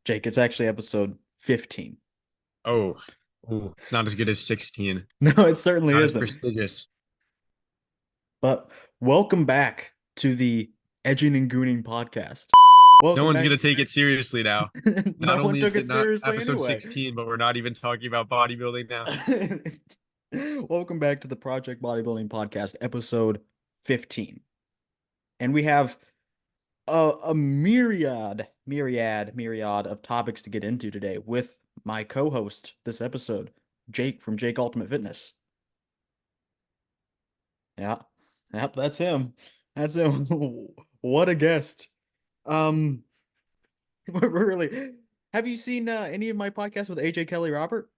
Jake, it's actually episode 15. Oh, ooh, it's not as good as 16. No, it certainly Not as isn't. prestigious. But welcome back to the Edging and Gooning podcast. No Welcome one's back. gonna take it seriously now. No Not one only took is it it not seriously episode anyway. 16, but we're not even talking about bodybuilding now. Welcome back to the Project Bodybuilding podcast, episode 15. And we have a myriad of topics to get into today with my co-host this episode, Jake from Jake Ultimate Fitness. Yeah. Yep, that's him. That's him. What a guest. Um, we're really have you seen any of my podcasts with AJ Kelly Robert?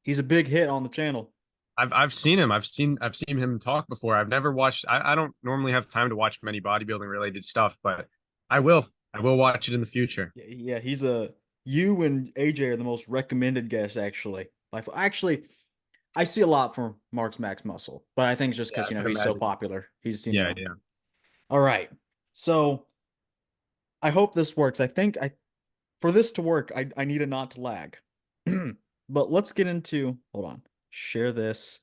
He's a big hit on the channel. I've seen him. I've seen him talk before. I've never watched. I don't normally have time to watch many bodybuilding related stuff, but I will. I will watch it in the future. Yeah, he's a you and AJ are the most recommended guests actually. Actually, I see a lot from Mark's Max Muscle, but I think it's just Yeah, because I can he's so imagine. popular. Yeah, yeah. All right. So I hope this works. I think I for this to work, I need it not to lag. But let's get into, hold on, share this.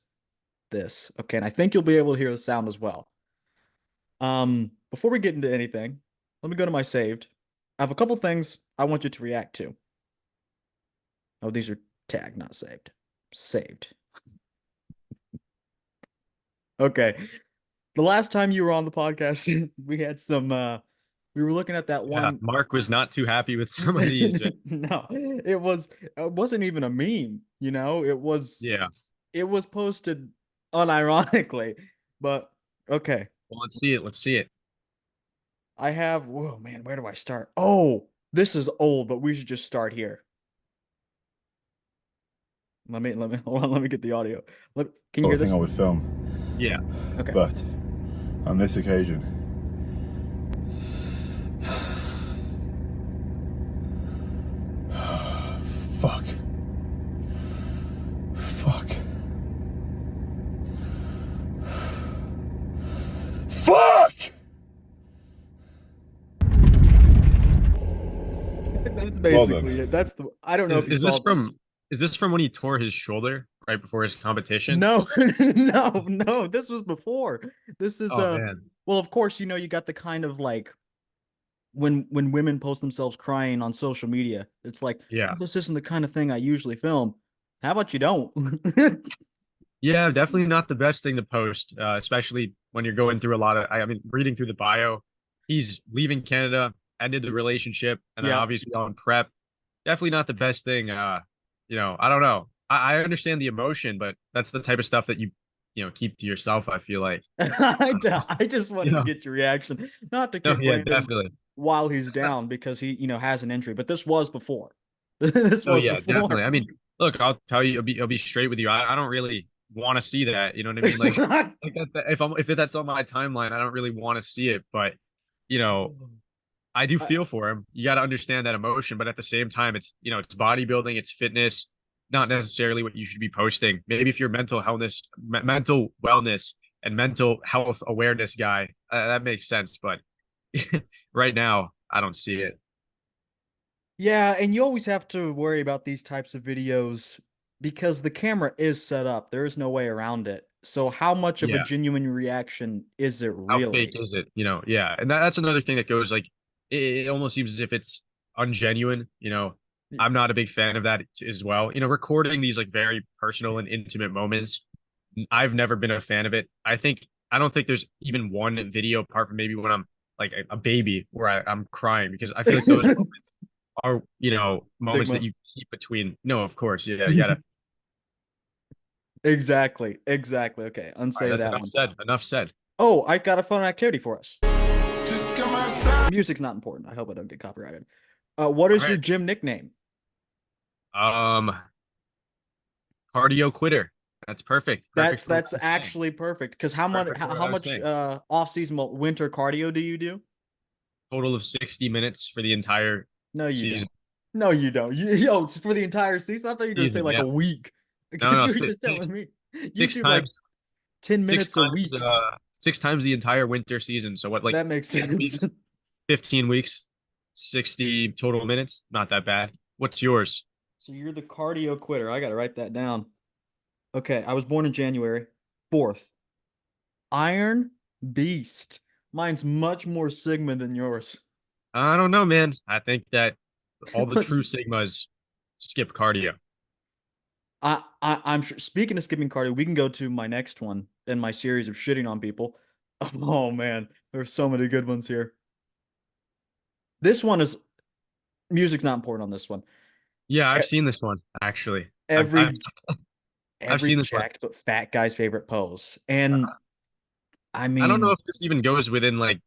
Okay, and I think you'll be able to hear the sound as well. Before we get into anything, let me go to my saved. I have a couple things I want you to react to. Oh, these are tagged, not saved. Saved. Okay. The last time you were on the podcast, we had some we were looking at that Yeah, one. Mark was not too happy with some of these. No, it wasn't even a meme, you know? Yeah. It was posted unironically. But okay. Well, let's see it. Let's see it. Whoa man, where do I start? Oh, this is old, but we should just start here. Let me hold on, let me get the audio. Can you Sort hear of thing I this? would film, Yeah. Okay. but on this occasion, fuck, fuck, fuck! That's Well basically it. then, I don't know Is if you is this saw from is this from when he tore his shoulder right before his competition? No, no, this was before. This is Oh man. well, of course, you got the kind of like when women post themselves crying on social media, it's like, Yeah. oh, this isn't the kind of thing I usually film. How about you don't? Yeah, definitely not the best thing to post, especially when you're going through a lot of, I mean, reading through the bio, he's leaving Canada, ended the relationship, and then Yeah. obviously on prep. Definitely not the best thing. I don't know. I understand the emotion, but that's the type of stuff that you keep to yourself, I feel like. I just You wanted to know, get your reaction, not to no, kick yeah, blame him definitely. while he's down because he, has an injury, but this was before. This Oh was yeah, definitely. before. I mean, look, I'll tell you, I'll be straight with you. I don't really want to see that. You know what I mean? Like if that's on my timeline, I don't really want to see it. But you know, I do I, feel for him. You got to understand that emotion, but at the same time, it's bodybuilding, it's fitness, not necessarily what you should be posting. Maybe if you're mental wellness, and mental health awareness guy, that makes sense. But right now, I don't see it. Yeah, and you always have to worry about these types of videos because the camera is set up. There is no way around it. So how much of a Yeah. genuine reaction is it How fake really? is it? Yeah. And that's another thing that goes like it almost seems as if it's ungenuine. I'm not a big fan of that as well. Recording these like very personal and intimate moments. I've never been a fan of it. I don't think there's even one video apart from maybe when I'm like a baby where I'm crying because I feel like those moments are, moments that Stigma. you keep between. No, of course. Yeah, you gotta. Exactly. Exactly. Okay, All right, unsave that's that enough one. said. Enough said. Oh, I got a fun activity for us. Music's not important. I hope I don't get copyrighted. What All is your right. gym nickname? Um, cardio quitter. That's perfect. Perfect for what That's I'm saying. actually perfect. Because Perfect for what how I was much saying. off season winter cardio do you do? Total of 60 minutes for the entire No, you season. don't. No, you don't. It's for the entire season. I thought you were gonna say Season, like a yeah. week No, because no, you were just telling six, me you six do like times, 10 six minutes a times, week. 6 times the entire winter season. So what, like That makes 10 sense. weeks, 15 weeks, 60 total minutes. Not that bad. What's yours? So you're the cardio quitter. I gotta write that down. Okay, I was born in January 4th. Iron Beast. Mine's much more Sigma than yours. I don't know, man. I think that all the true Sigmas skip cardio. I'm sure. Speaking of skipping cardio, we can go to my next one in my series of shitting on people. Oh man, there's so many good ones here. This one is music's not important on this one. Yeah, E- I've seen this one actually. Every I've every seen this one. jacked but fat guy's favorite pose. And I I don't know mean, if this even goes within like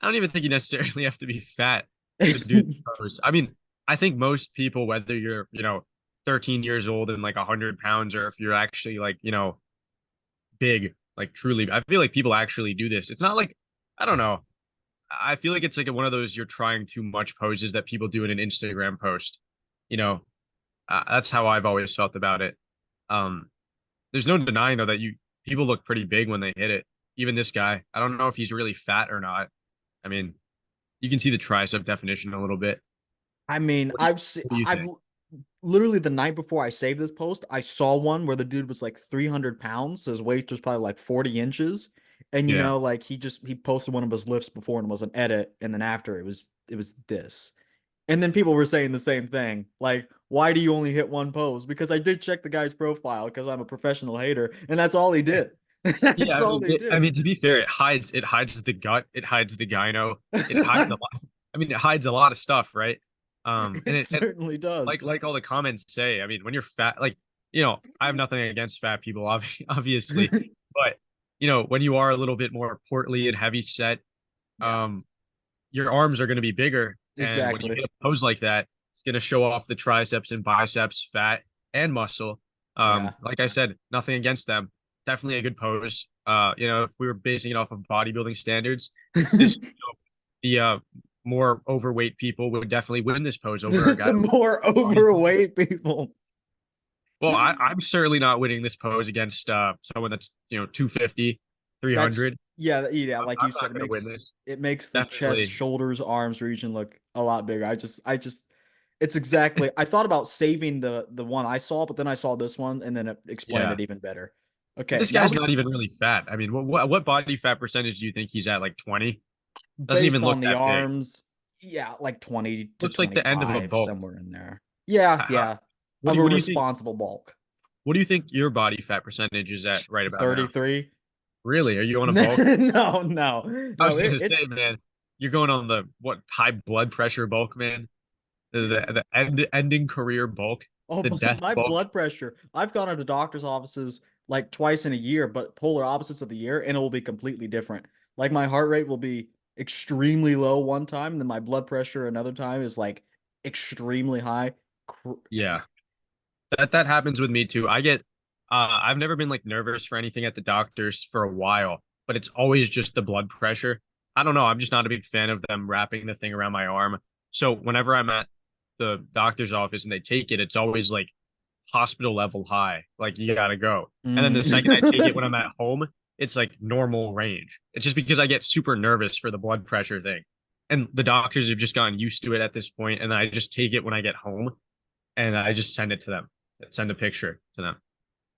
I don't even think you necessarily have to be fat to do this pose. I mean, I think most people, whether you're, 13 years old and like 100 pounds, or if you're actually like, big, like truly, I feel like people actually do this. It's not like, I don't know. I feel like it's like one of those you're trying too much poses that people do in an Instagram post. You know, that's how I've always felt about it. Um, there's no denying though that people look pretty big when they hit it. Even this guy, I don't know if he's really fat or not. I mean, you can see the tricep definition a little bit. I mean, What do you I've think? literally the night before I saved this post, I saw one where the dude was like 300 pounds. His waist was probably like 40 inches. And Yeah. like he posted one of his lifts before and it was an edit, and then after it was this. And then people were saying the same thing. Like, why do you only hit one pose? Because I did check the guy's profile because I'm a professional hater, and that's all he did. Yeah, That's all he I did. mean to be fair, it hides the gut, it hides the gyno, it hides a lot. I mean, it hides a lot of stuff, right? And It certainly does. like all the comments say, I mean, when you're fat, like, I have nothing against fat people, obviously, but when you are a little bit more portly and heavy set, Yeah, um, your arms are going to be bigger. And when you exactly. hit a pose like that, it's going to show off the triceps and biceps, fat and muscle. Yeah. Like I said, nothing against them. Definitely a good pose. If we were basing it off of bodybuilding standards, this, the more overweight people would definitely win this pose over a guy. The more overweight people. Well, I'm certainly not winning this pose against someone that's, 250, That's 300. yeah, like you I'm said, not going to win this. it makes the chest, Definitely. shoulders, arms region look a lot bigger. I just it's exactly I thought about saving the one I saw, but then I saw this one and then it explained Yeah. it even better. But Okay, this now guy's we not even really fat. I mean, what body fat percentage do you think he's at? Like 20? Doesn't based even look on the that big. arms, yeah, like 20 to Looks like the end of a 25, bulk. somewhere in there. Yeah, How, yeah. Of a what do you think? responsible bulk. What do you think your body fat percentage is at right about now? 33. Really? Are you on a bulk? No, no, I no. was gonna say, It's man, you're going on the what high blood pressure bulk, man. The ending career bulk, oh, the death my bulk. blood pressure. I've gone into doctor's offices like twice in a year, but polar opposites of the year, and it will be completely different. Like my heart rate will be extremely low one time, and then my blood pressure another time is like extremely high. Yeah. That happens with me too. I've never been like nervous for anything at the doctor's for a while, but it's always just the blood pressure. I don't know. I'm just not a big fan of them wrapping the thing around my arm. So whenever I'm at the doctor's office and they take it, it's always like hospital level high. Like you gotta go. And then the second I take it when I'm Mm. at home, it's like normal range. It's just because I get super nervous for the blood pressure thing. And the doctors have just gotten used to it at this point, and I just take it when I get home and I just send it to them. Send a picture to them.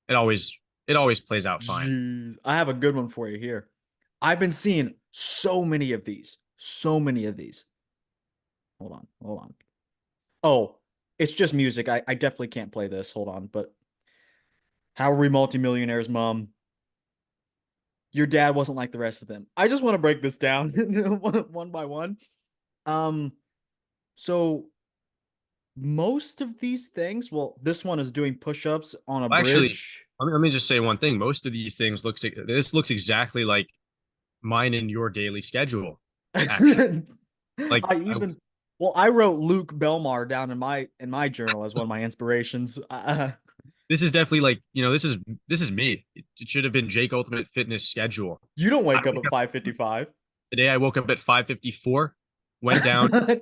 It always plays out fine. Jeez. I have a good one for you here. I've been seeing so many of these. So many of these. Hold on. Hold on. Oh, it's just music. I definitely can't play this. Hold on. But how are we multimillionaires, mom? Your dad wasn't like the rest of them. I just want to break this down one by one. Um, so most of these things, well, this one is doing push-ups on a Actually, bridge. let me just say one thing. Most of these things this looks exactly like mine in your daily schedule. Actually, I like even well, I wrote Luke Belmar down in my journal as one of my inspirations. this is definitely like this is me. It should have been Jake Ultimate Fitness schedule. You don't I wake up wake at up 5:55. today. I woke up at 5:54, went down to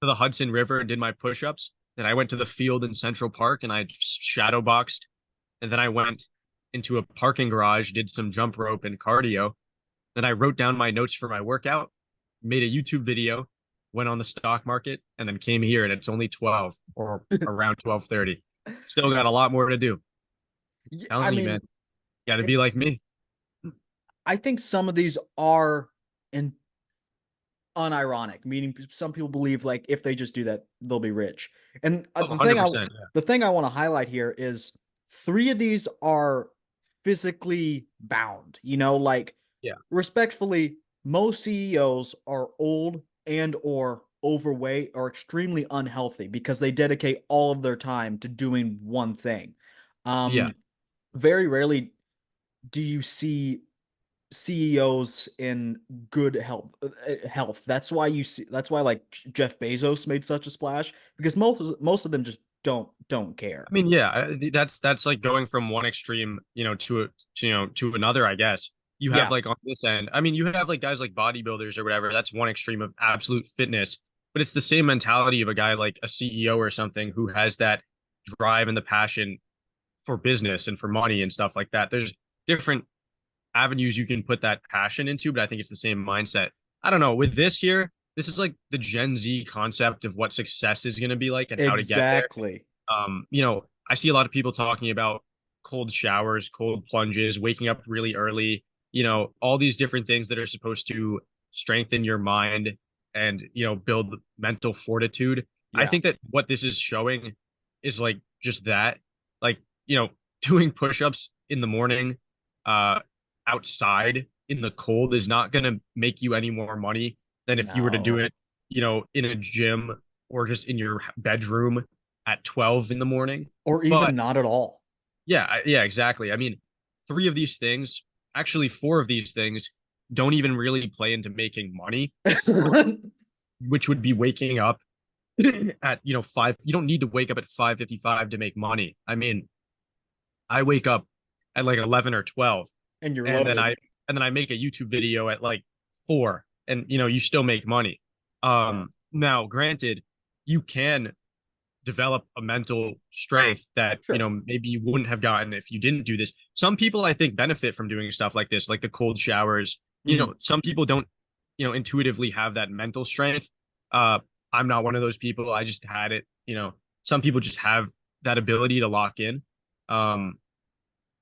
the Hudson River and did my push-ups. Then I went to the field in Central Park and I shadow boxed. And then I went into a parking garage, did some jump rope and cardio. Then I wrote down my notes for my workout, made a YouTube video, went on the stock market, and then came here and it's only 12 or around 12:30. Still got a lot more to do. I Telling you, man, mean, got to be like it's me. I think some of these are in unironic, meaning some people believe like if they just do that, they'll be rich. And Oh, the thing 100%. Yeah. the thing I want to highlight here is three of these are physically bound. Like Yeah. respectfully, most CEOs are old and or overweight or extremely unhealthy because they dedicate all of their time to doing one thing. Yeah. Very rarely do you see CEOs in good health. That's why like Jeff Bezos made such a splash because most of them just don't care. I mean, yeah, that's like going from one extreme, to another, I guess. You have Yeah. like on this end, I mean, you have like guys like bodybuilders or whatever. That's one extreme of absolute fitness, but it's the same mentality of a guy like a CEO or something who has that drive and the passion for business and for money and stuff like that. There's different avenues you can put that passion into, but I think it's the same mindset. I don't know. With this here, this is like the Gen Z concept of what success is going to be like and how to get there. Exactly. I see a lot of people talking about cold showers, cold plunges, waking up really early, all these different things that are supposed to strengthen your mind and, build mental fortitude. I Yeah. think that what this is showing is like just that, like, doing push-ups in the morning, uh, outside in the cold is not going to make you any more money than if you were to do No. it, in a gym or just in your bedroom at 12 in the morning. Or But even not at all. yeah, yeah, exactly. I mean, three of these things, actually four of these things, don't even really play into making money, which would be waking up at, five. You don't need to wake up at 5:55 to make money. I mean, I wake up at like 11 or 12, And you're and then loaded. I make a YouTube video at like 4, and you still make money. Yeah. Now, granted, you can develop a mental strength that Sure. maybe you wouldn't have gotten if you didn't do this. Some people I think benefit from doing stuff like this, like the cold showers. Mhm. Some people don't intuitively have that mental strength. uh I'm not one of those people. I just had it. Some people just have that ability to lock in. Um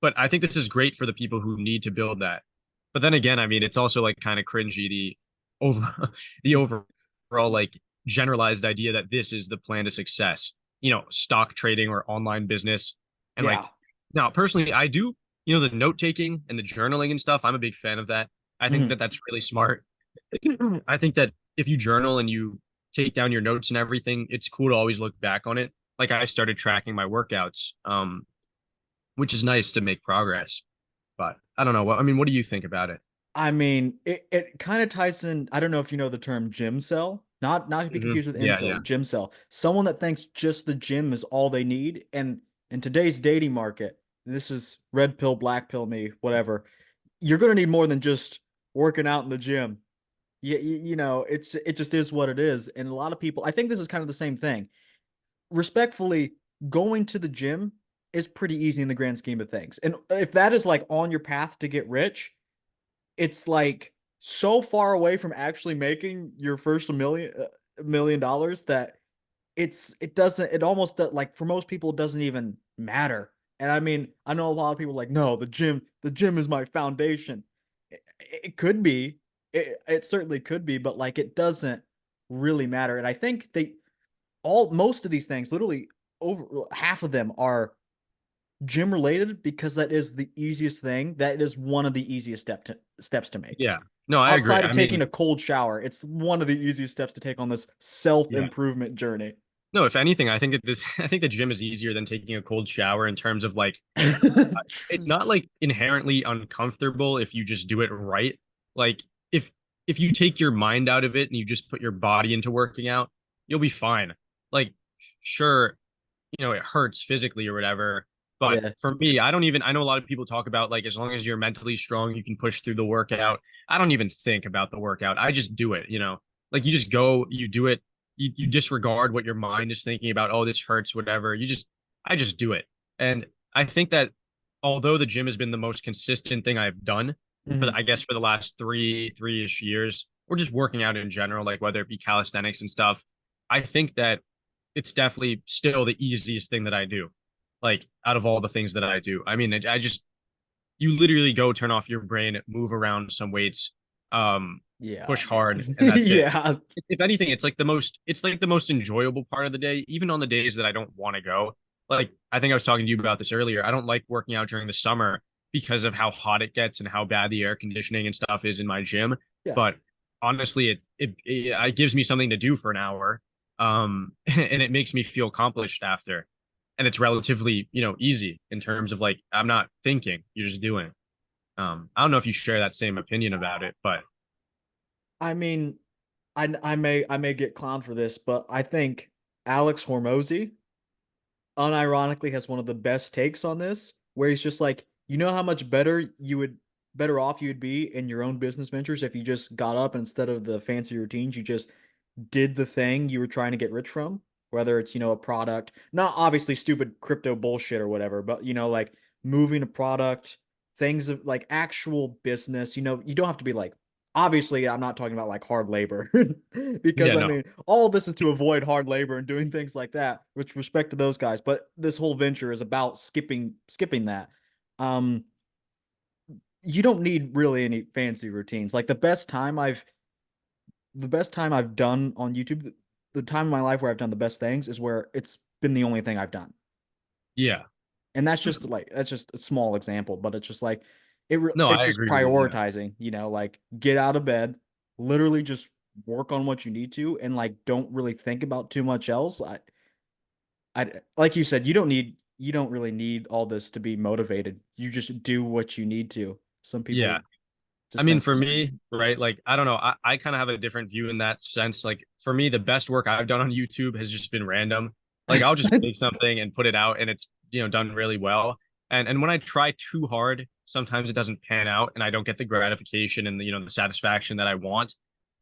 but I think this is great for the people who need to build that. But then again, I mean, it's also like kind of cringy, over the overall like generalized idea that this is the plan to success. Stock trading or online business. And like Yeah. now personally, I do, the note taking and the journaling and stuff. I'm a big fan of that. I think Mhm. that that's really smart. I think that if you journal and you take down your notes and everything, it's cool to always look back on it. Like I started tracking my workouts, which is nice to make progress. But I don't know. I mean, what do you think about it? I mean, it kind of ties in. I don't know if you know the term gym cell. Not to be confused with Yeah, yeah, incel, gym cell. Someone that thinks just the gym is all they need. And in today's dating market, this is red pill, black pill me, whatever. You're gonna need more than just working out in the gym. It just is what it is. And a lot of people, I think this is kind of the same thing. Respectfully, going to the gym is pretty easy in the grand scheme of things. And if that is like on your path to get rich, it's like so far away from actually making your first $1 million that it almost like for most people it doesn't even matter. And I mean, I know a lot of people are like, no, the gym is my foundation. It could be, it certainly could be, but like it doesn't really matter. And I think most of these things, literally over half of them are gym related because that is the easiest thing. That is one of the easiest steps to make. yeah. No, I agree. Outside of I taking mean, a cold shower, it's one of the easiest steps to take on this self yeah. improvement journey. No, if anything, I think that I think the gym is easier than taking a cold shower in terms of like, it's not like inherently uncomfortable if you just do it right. Like if if you take your mind out of it and you just put your body into working out, you'll be fine. Like, sure, it hurts physically or whatever. But Yeah. for me, I know a lot of people talk about like as long as you're mentally strong, you can push through the workout. I don't even think about the workout. I just do it. Like you just go, you do it, you disregard what your mind is thinking about. Oh, this hurts, whatever. I just do it. And I think that although the gym has been the most consistent thing I've done Mhm. I guess for the last three-ish years, or just working out in general, like whether it be calisthenics and stuff, I think that it's definitely still the easiest thing that I do. Like out of all the things that I do. I mean, I just you literally go turn off your brain, move around some weights, Yeah, push hard, man. and that's it. Yeah. If anything, it's like the most enjoyable part of the day, even on the days that I don't want to go. Like I think I was talking to you about this earlier. I don't like working out during the summer because of how hot it gets and how bad the air conditioning and stuff is in my gym. Yeah. But honestly, it gives me something to do for an hour, and it makes me feel accomplished after. And it's relatively, easy in terms of like I'm not thinking, you're just doing. I don't know if you share that same opinion about it, but I mean, I may get clowned for this, but I think Alex Hormozy unironically has one of the best takes on this, where he's just like, you know how much better off you would be in your own business ventures if you just got up and instead of the fancy routines, you just did the thing you were trying to get rich from, whether it's, a product, not obviously stupid crypto bullshit or whatever, but like moving a product, things of like actual business, you don't have to be like, obviously I'm not talking about like hard labor because yeah, I no, mean, all this is to avoid hard labor and doing things like that, which respect to those guys, but this whole venture is about skipping that. Um, you don't need really any fancy routines. Like the best time I've done on YouTube, the time in my life where I've done the best things is where it's been the only thing I've done. yeah, And that's just a small example, but it's just like no, it's I just agree with you. Yeah, prioritizing, like get out of bed, literally just work on what you need to and like don't really think about too much else. I like you said, you don't really need all this to be motivated. You just do what you need to. Some yeah. people I just mean, think for me, right? Like, I don't know. I kind of have a different view in that sense. Like, for me, the best work I've done on YouTube has just been random. Like, I'll just make something and put it out, and it's done really well. And when I try too hard, sometimes it doesn't pan out, and I don't get the gratification and the satisfaction that I want.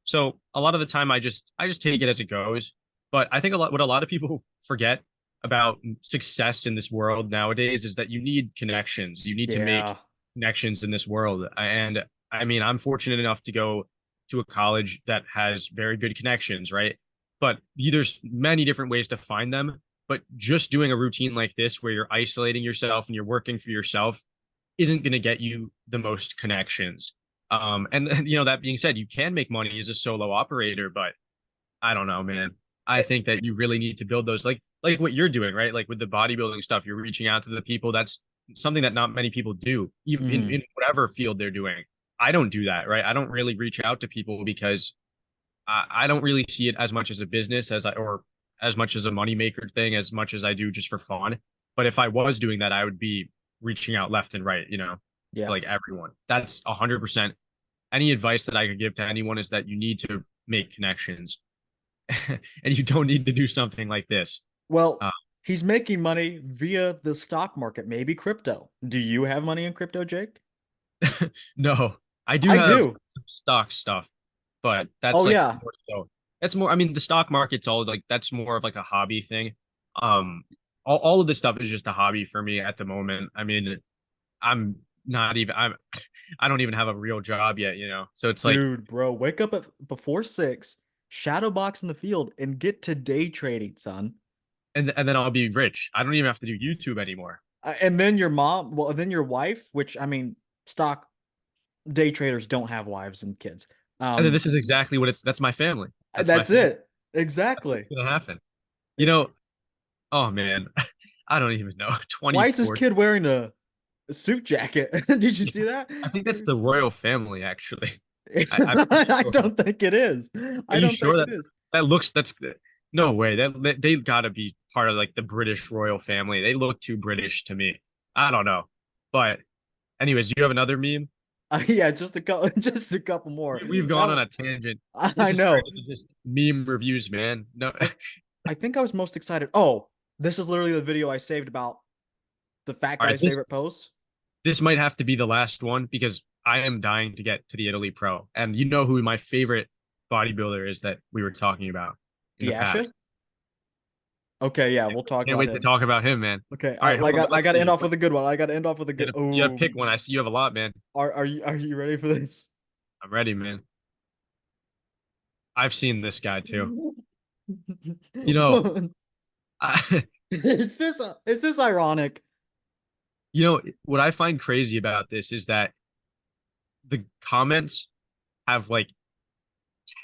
So a lot of the time, I just take it as it goes. But I think what a lot of people forget about success in this world nowadays is that you need connections. You need to make yeah. connections in this world, and I mean, I'm fortunate enough to go to a college that has very good connections, right? But there's many different ways to find them. But just doing a routine like this, where you're isolating yourself and you're working for yourself, isn't going to get you the most connections. And that being said, you can make money as a solo operator, but I don't know, man. I think that you really need to build those, like what you're doing, right? Like with the bodybuilding stuff, you're reaching out to the people. That's something that not many people do, even in, Mhm. in whatever field they're doing. I don't do that, right? I don't really reach out to people because I don't really see it as much as a business or as much as a moneymaker thing, as much as I do just for fun. But if I was doing that, I would be reaching out left and right, to Yeah. like everyone. That's 100%. Any advice that I could give to anyone is that you need to make connections and you don't need to do something like this. Well, Uh, he's making money via the stock market, maybe crypto. Do you have money in crypto, Jake? no, I do I have do. some stock stuff, but that's Oh like yeah. more so. That's more. I mean, the stock market's all like that's more of like a hobby thing. Um, all of this stuff is just a hobby for me at the moment. I mean, I'm not even. I don't even have a real job yet. So it's like, Dude, bro, wake up before 6, shadow box in the field, and get to day trading, son. and then I'll be rich. I don't even have to do YouTube anymore. And then your mom, well, then your wife, which I mean, stock day traders don't have wives and kids. And then Um, this is exactly what it's. That's my family. That's my that's family. it. That's Exactly. what's gonna happen. You It- know, Oh man, I don't even know. why is this 24. kid wearing a suit jacket? Did you see that? I think that's the royal family, actually. I'm pretty I sure. don't think it is. Are I you don't sure think that it is. that's no way. They've got to be part of like the British royal family. They look too British to me. I don't know. But anyways, do you have another meme? Yeah, just a couple, just a couple more. We've gone on That a tangent. This I is turned know. into just meme reviews, man. No, I I think I was most excited. Oh, this is literally the video I saved about the fat all right. guy's This favorite pose. this might have to be the last one because I am dying to get to the Italy Pro. And you know who my favorite bodybuilder is that we were talking about in the Diasha? past. Okay, yeah, we'll talk Can't about wait to him. talk about him, man. Okay, All right, hold on. I Let's got to end see. off with a good one. I got to end off with a good. You gotta Oh, pick one. I see you have a lot, man. are you ready for this? I'm ready, man. I've seen this guy too. You know, I, Is this ironic? you know what I find crazy about this is that the comments have like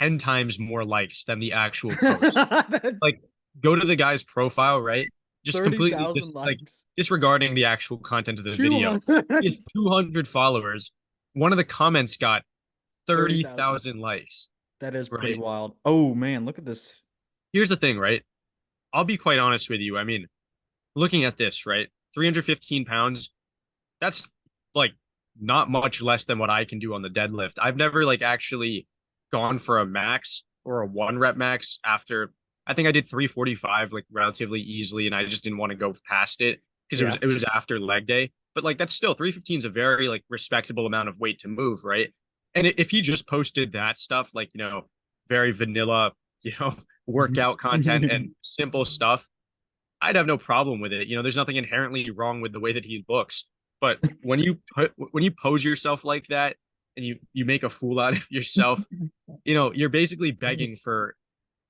10 times more likes than the actual post. That's Like, go to the guy's profile, right? Just completely 30,000 just like likes. disregarding the actual content of the video. He 200. has 200 followers. One of the comments got 30,000. 30,000 likes, That is pretty right? wild. Oh man, look at this. Here's the thing, right? I'll be quite honest with you. I mean, looking at this, right? 315 pounds, that's like not much less than what I can do on the deadlift. I've never like actually gone for a max or a one rep max after I think I did 345 like relatively easily and I just didn't want to go past it because Yeah. it was after leg day. But like that's still 315 is a very like respectable amount of weight to move, right? And if he just posted that stuff like, very vanilla, workout content and simple stuff, I'd have no problem with it. There's nothing inherently wrong with the way that he looks. But when you pose yourself like that and you make a fool out of yourself, you're basically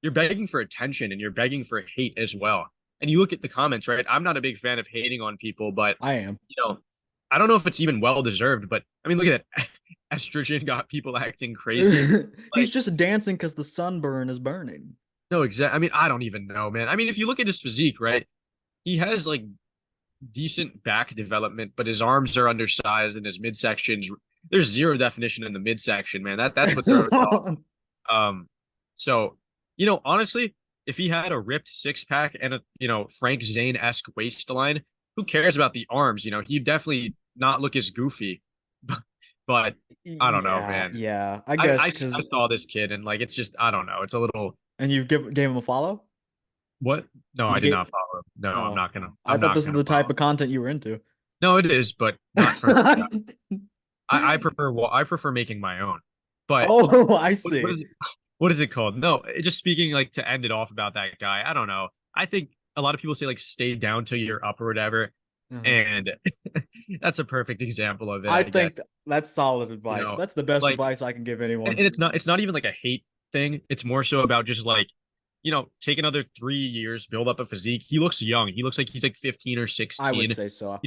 you're begging for attention and you're begging for hate as well. And you look at the comments, right? I'm not a big fan of hating on people, but I am. I don't know if it's even well deserved, but I mean, look at that. Estrogen got people acting crazy. He's Like, just dancing because the sunburn is burning. no, exactly. I mean, I don't even know, man. I mean, if you look at his physique, right? He has like decent back development, but his arms are undersized and his midsections, there's zero definition in the midsection, man. That's what throws it off. So, honestly, if he had a ripped six pack and a, Frank Zane-esque waistline, who cares about the arms? He'd definitely not look as goofy. But I don't know, Yeah, man. yeah. I I, guess I, because I saw this kid and like it's just I don't know. It's a little and you gave him a follow? what? No, Did I you did get not follow. No, I'm Oh, not gonna. I I'm thought not this is gonna the type follow. of content you were into. No, it is, but not for. I prefer I prefer making my own. But Oh, I what see. is it? What is it called? No, just speaking like to end it off about that guy. I don't know. I think a lot of people say like stay down till you're up or whatever, Uh-huh. and that's a perfect example of it, I I think guess. that's solid You advice. know, That's the best like, advice I can give and anyone. it's not even like a hate thing. It's more so about just like, take another 3 years, build up a physique. He looks young. He looks like he's like 15 or I would 16. say so.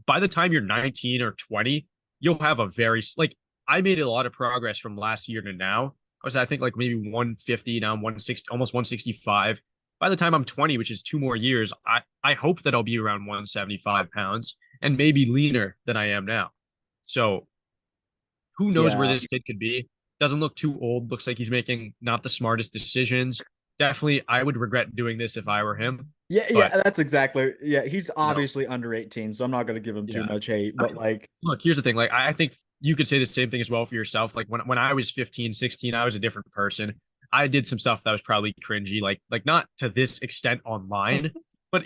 By the time you're 19 or 20, you'll have a very like I made a lot of progress from last year to now. I think like maybe 150, now I'm 160, almost 165. By the time I'm 20, which is 2 more years, I hope that I'll be around 175 pounds and maybe leaner than I am now. So who knows where Yeah. this kid could be? Doesn't look too old. Looks like he's making not the smartest decisions. Definitely, I would regret doing this if I were him. Yeah, But yeah, that's exactly. Yeah, he's you know, obviously under 18, so I'm not gonna give him too yeah. much hate, I but mean, like look, here's the thing. Like, I think you could say the same thing as well for yourself. Like when I was 15, 16, I was a different person. I did some stuff that was probably cringy, like not to this extent online, but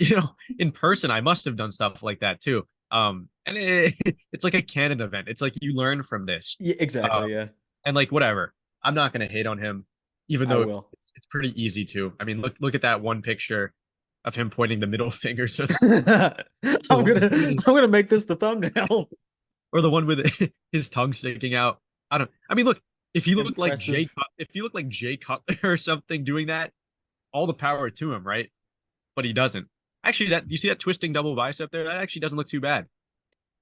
in person, I must have done stuff like that too. And it's like a canon event. It's like you learn from this. yeah, Um, exactly, yeah. and like whatever. I'm not gonna hate on him, even I though will. it's pretty easy to. I mean, look at that one picture of him pointing the middle fingers, or the I'm one gonna with I'm gonna make this the thumbnail. or the one with his tongue sticking out. I mean, look, Impressive. If you look like Jay Cutler or something doing that, all the power to him, right? But he doesn't. Actually, that you see that twisting double bicep there? That actually doesn't look too bad.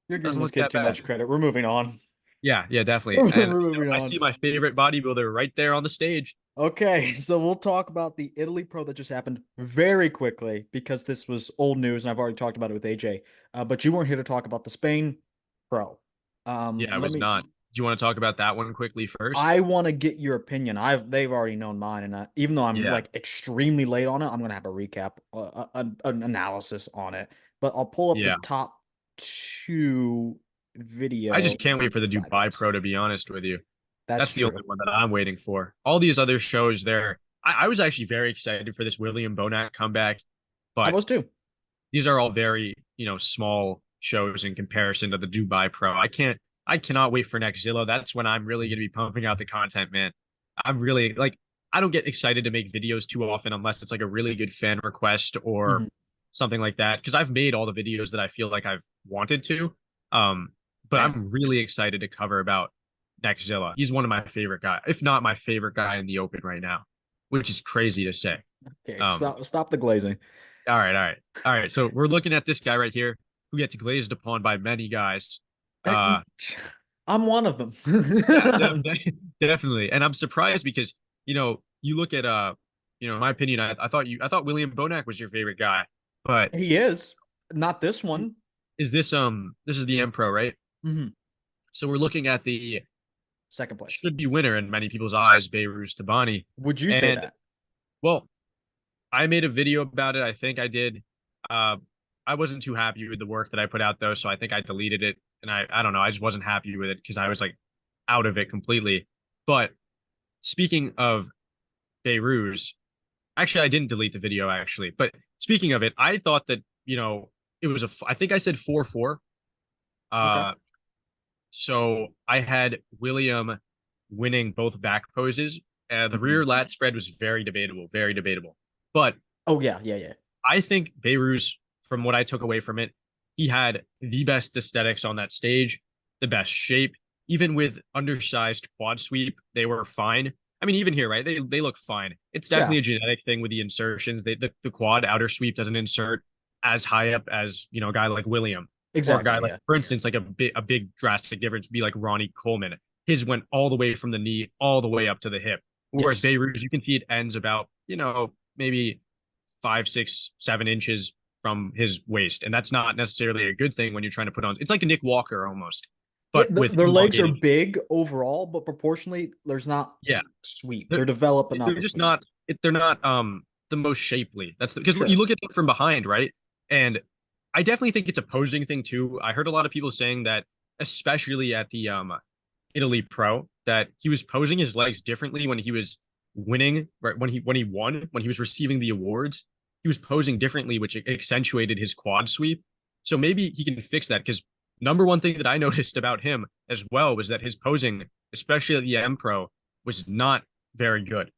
You're giving Doesn't this look kid that too bad. much credit. We're moving on. Yeah, yeah, definitely. We're And moving I on. see my favorite bodybuilder right there on the stage. Okay, so we'll talk about the Italy Pro that just happened very quickly because this was old news and I've already talked about it with AJ. But you weren't here to talk about the Spain Pro. Yeah, I Let was me. not. Do you want to talk about that one quickly first? I want to get your opinion. They've already known mine, and even though I'm Yeah, like extremely late on it, I'm gonna have a recap, an analysis on it. But I'll pull up the yeah. top two I video just can't wait for the side Dubai bys. Pro, to be honest with you. That's That's the true. only one that I'm waiting for. All these other shows there, I was actually very excited for this William Bonac comeback, I but was too. these are all very, small shows in comparison to the Dubai Pro. I cannot wait for next Zillow. That's when I'm really going to be pumping out the content, man. I'm really like, I don't get excited to make videos too often unless it's like a really good fan request or Mhm. something like that. Because I've made all the videos that I feel like I've wanted to. Um, but Man, I'm really excited to cover about Nextzilla. He's one of my favorite guys, if not my favorite guy in the open right now. which is crazy to say. Okay, Um, stop the glazing. all right. So we're looking at this guy right here who gets glazed upon by many guys. Eh, Uh, I'm one of them. yeah, definitely. And I'm surprised because, you look at in my opinion, I thought William Bonac was your favorite guy, but He is. Not this one. this is the M Pro, right? Hmm. So we're looking at the Second place. should be winner in many people's eyes, Behrouz Tabani. Would you say And that? well, I made a video about it. I think I did. Uh, I wasn't too happy with the work that I put out though, so I think I deleted it. And I don't know, I just wasn't happy with it because I was like out of it completely. But speaking of Behrouz, actually I didn't delete the video actually. But speaking of it, I thought that, it was I think I said 4-4. Okay. Uh, so I had William winning both back poses. The Mhm. rear lat spread was very debatable, very debatable. But Oh yeah, yeah, yeah. I think Behrouz, from what I took away from it, he had the best aesthetics on that stage, the best shape. Even with undersized quad sweep, they were fine. I mean, even here, right? They look fine. It's Yeah, definitely a genetic thing with the insertions. The quad outer sweep doesn't insert as high up as a guy like William, or a guy exactly. like, Yeah. for instance, like a big drastic difference would be like Ronnie Coleman. His went all the way from the knee all the way up to the hip. Whereas Yes. Behrouz, you can see it ends about maybe 5, 6, 7 inches from his waist, and that's not necessarily a good thing when you're trying to put on. It's like a Nick Walker almost, Yeah, but with their legs are elongated. big overall, but proportionally, there's not Yeah, sweep. they're, They're developed, but they're not the just sweep. not. They're not the most shapely. That's because you Sure. look at it from behind, right? And I definitely think it's a posing thing too. I heard a lot of people saying that, especially at the Italy Pro, that he was posing his legs differently when he was winning, right? When he won, when he was receiving the awards, he was posing differently, which accentuated his quad sweep. So maybe he can fix that because number one thing that I noticed about him as well was that his posing, especially at the M Pro, was not very good.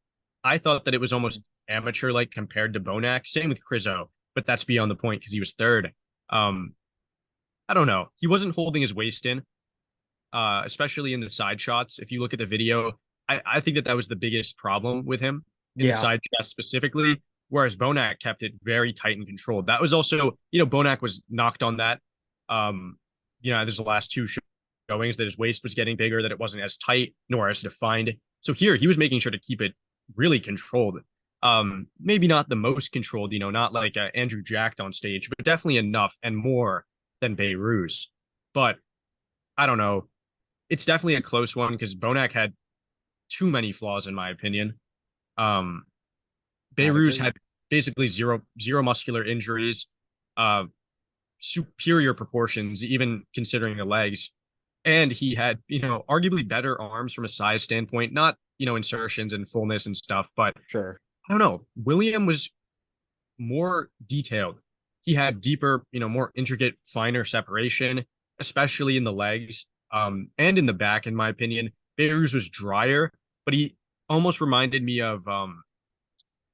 I thought that it was almost amateur like compared to Bonac. Same with Crizo, but that's beyond the point because he was third. Um, I don't know. He wasn't holding his waist in, especially in the side shots. If you look at the video, I think that was the biggest problem with him in the Yeah. side shots specifically. Whereas Bonac kept it very tight and controlled. That was also, Bonac was knocked on that. Um, there's the last two showings that his waist was getting bigger, that it wasn't as tight nor as defined. So here he was making sure to keep it really controlled. Maybe not the most controlled, not like Andrew Jacked on stage, but definitely enough and more than Behrouz. But I don't know. It's definitely a close one because Bonac had too many flaws in my opinion. Um, I'd Behrouz agree. had basically zero muscular injuries, uh, superior proportions, even considering the legs. And he had, arguably better arms from a size standpoint, not, insertions and fullness and stuff, but Sure. I don't know. William was more detailed. He had deeper, more intricate, finer separation, especially in the legs, and in the back, in my opinion. Behrouz was drier, but he almost reminded me of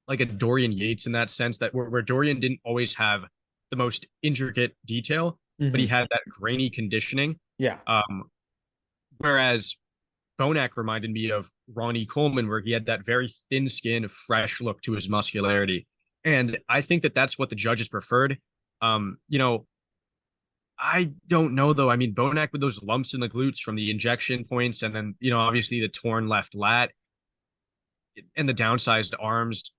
like a Dorian Yates in that sense, that where Dorian didn't always have the most intricate detail, but he Hmm. had that grainy conditioning. Yeah. Whereas Bonac reminded me of Ronnie Coleman, where he had that very thin skin, fresh look to his muscularity. And I think that that's what the judges preferred. Um, you know, I don't know though. I mean, Bonac with those lumps in the glutes from the injection points, and then obviously the torn left lat and the downsized arms.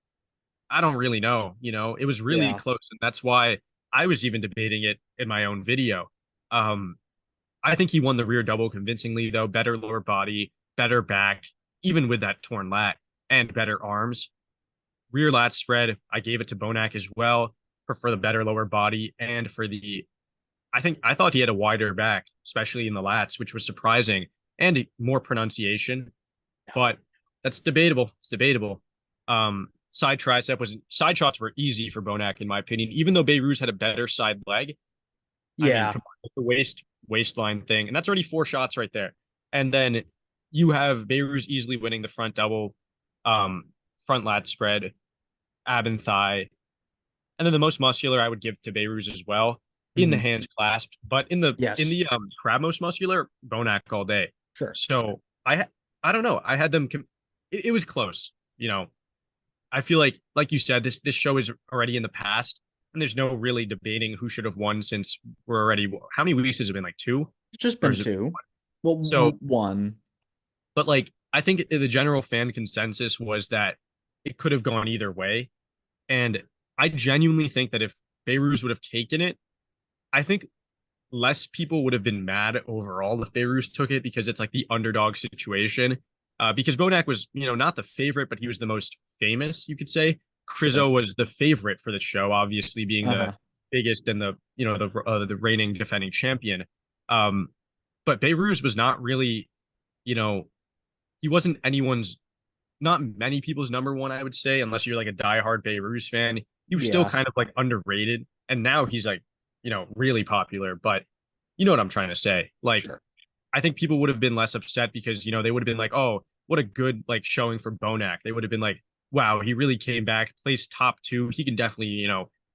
I don't really know. It was really Yeah. close, and that's why I was even debating it in my own video. Um, I think he won the rear double convincingly, though. Better lower body, better back, even with that torn lat, and better arms. Rear lat spread, I gave it to Bonac as well, for the better lower body and for the. I thought he had a wider back, especially in the lats, which was surprising, and more pronunciation. But that's debatable. It's debatable. Side shots were easy for Bonac in my opinion, even though Behrouz had a better side leg. I mean, Yeah. combined with the waistline thing, and that's already 4 shots right there. And then you have Behrouz easily winning the front double, front lat spread, ab and thigh, and then the most muscular I would give to Behrouz as well in the Hmm. hands clasped, but in the Yes. crab most muscular, Bonac all day. Sure. So I don't know. I had them. It was close. I feel like you said, this show is already in the past, and there's no really debating who should have won since we're already how many weeks has it been? Like two, It's just or been is it two. Well, so? one. But like I think the general fan consensus was that it could have gone either way, and I genuinely think that if Behrouz would have taken it, I think less people would have been mad overall if Behrouz took it because it's like the underdog situation. Because Bonac was, not the favorite, but he was the most famous, you could say. Sure. Krizo was the favorite for the show, obviously being the Uh-huh. biggest and the reigning defending champion. Um, but Behrouz was not really, you know, he wasn't anyone's, not many people's number one, I would say, unless you're like a diehard Behrouz fan. He was still Yeah, kind of like underrated, and now he's like, really popular. But you know what I'm trying to say? Like, sure. I think people would have been less upset because, they would have been like, oh, what a good like showing for Bonac. They would have been like, wow, he really came back, placed top two. He can definitely,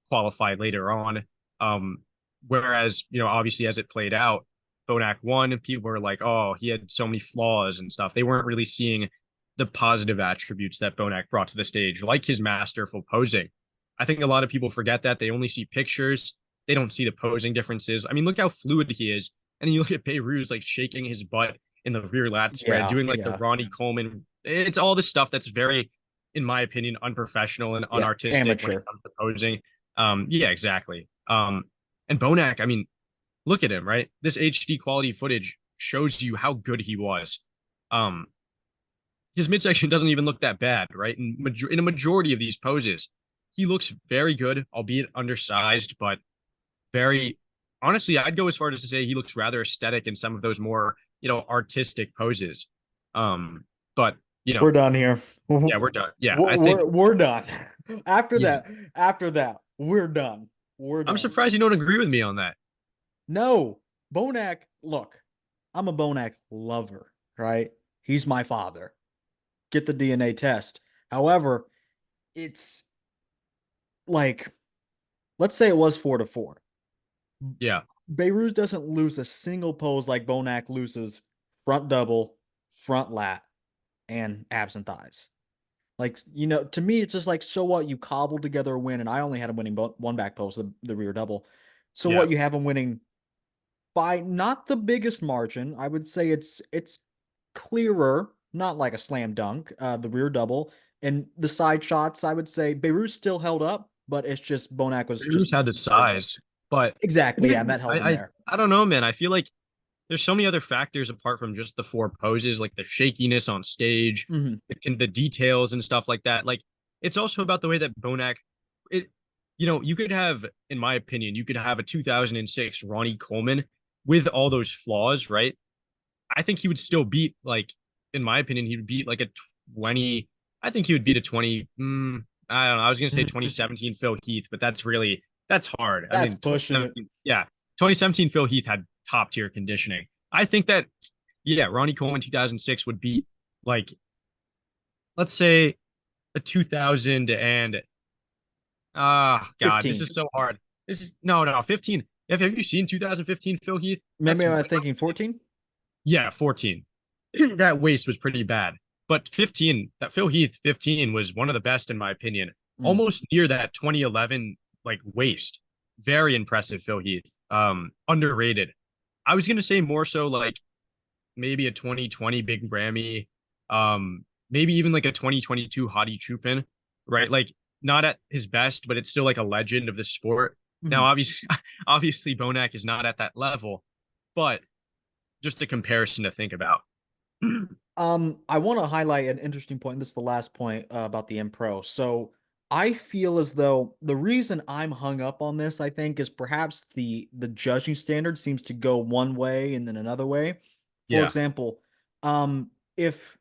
qualify later on. Um, Whereas, obviously as it played out, Bonac won, and people were like, oh, he had so many flaws and stuff. They weren't really seeing the positive attributes that Bonac brought to the stage, like his masterful posing. I think a lot of people forget that. They only see pictures. They don't see the posing differences. I mean, look how fluid he is. And you look at Behrouz like shaking his butt in the rear lat spread, Yeah, doing like the yeah, Ronnie Coleman. It's all this stuff that's very, in my opinion, unprofessional and yeah. unartistic when it Amateur. comes to posing. Yeah, exactly. And Bonac, I mean, look at him, right? This HD quality footage shows you how good he was. Um, his midsection doesn't even look that bad, right? In a majority of these poses, he looks very good, albeit undersized, but very honestly, I'd go as far as to say he looks rather aesthetic in some of those more, artistic poses. Um, but We're done here. yeah, we're done. Yeah, We're I think we're done. After yeah. that, after that, we're done. We're I'm done. surprised you don't agree with me on that. No, Bonac, look, I'm a Bonac lover, right? He's my father. Get the DNA test. However, it's like, let's say it was 4-4. Yeah. Behrouz doesn't lose a single pose like Bonac loses front double, front lat, and abs and thighs. Like, to me, it's just like, so what? You cobbled together a win, and I only had him winning one back post, the rear double. So Yeah. what? You have him winning by not the biggest margin. I would say it's clearer, not like a slam dunk. The rear double and the side shots, I would say Beirut still held up, but it's just Bonac was just Behrouz had the very good. size, but Exactly, yeah, and even that held him I there. I don't know, man. I feel like there's so many other factors apart from just the four poses, like the shakiness on stage, Hmm. the details and stuff like that. Like it's also about the way that Bonac, it, you could have, in my opinion, you could have a 2006 Ronnie Coleman with all those flaws, right? I think he would still beat, like, in my opinion, he would beat like a 20. I think he would beat a 20. I don't know. I was gonna say 2017 Phil Heath, but that's hard. I That's mean, pushing it. 2017, yeah, 2017 Phil Heath had top tier conditioning. I think that, yeah, Ronnie Coleman 2006 would beat, like, let's say a 2000 and God, this 15. is so hard. This is no 15. Have you seen 2015 Phil Heath? Maybe am I thinking 14? Yeah, 14. That waist was pretty bad. But 15, that Phil Heath 15 was one of the best in my opinion. Mm. Almost near that 2011 like waist. Very impressive Phil Heath. Underrated. I was gonna say more so like maybe a 2020 Big Grammy. Maybe even like a 2022 Hadi Chupin, right? Like not at his best, but it's still like a legend of the sport. Now, Mhm. obviously Bonac is not at that level, but just a comparison to think about. I want to highlight an interesting point. This is the last point about the M Pro. So I feel as though the reason I'm hung up on this, I think, is perhaps the judging standard seems to go one way and then another way. For Yeah. example, if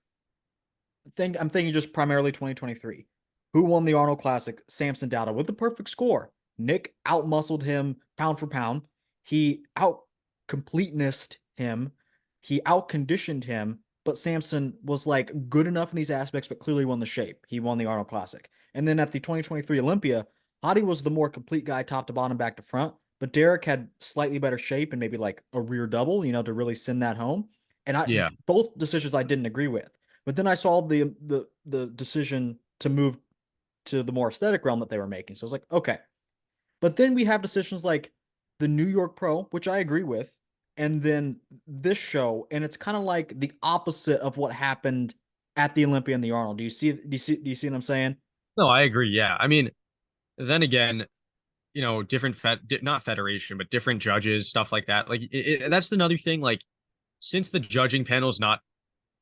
I'm thinking just primarily 2023. Who won the Arnold Classic? Samson Dowda with the perfect score. Nick outmuscled him pound for pound. He out completenessed him. He out conditioned him. But Samson was like good enough in these aspects, but clearly won the shape. He won the Arnold Classic. And then at the 2023 Olympia, Hadi was the more complete guy, top to bottom, back to front. But Derek had slightly better shape and maybe like a rear double, to really send that home. And Yeah. both decisions I didn't agree with. But then I saw the decision to move to the more aesthetic realm that they were making. So I was like, okay. But then we have decisions like the New York Pro, which I agree with, and then this show, and it's kind of like the opposite of what happened at the Olympia and the Arnold. Do you see what I'm saying? No, I agree. Yeah. I mean, then again, different not federation, but different judges, stuff like that. Like that's another thing. Like, since the judging panel is not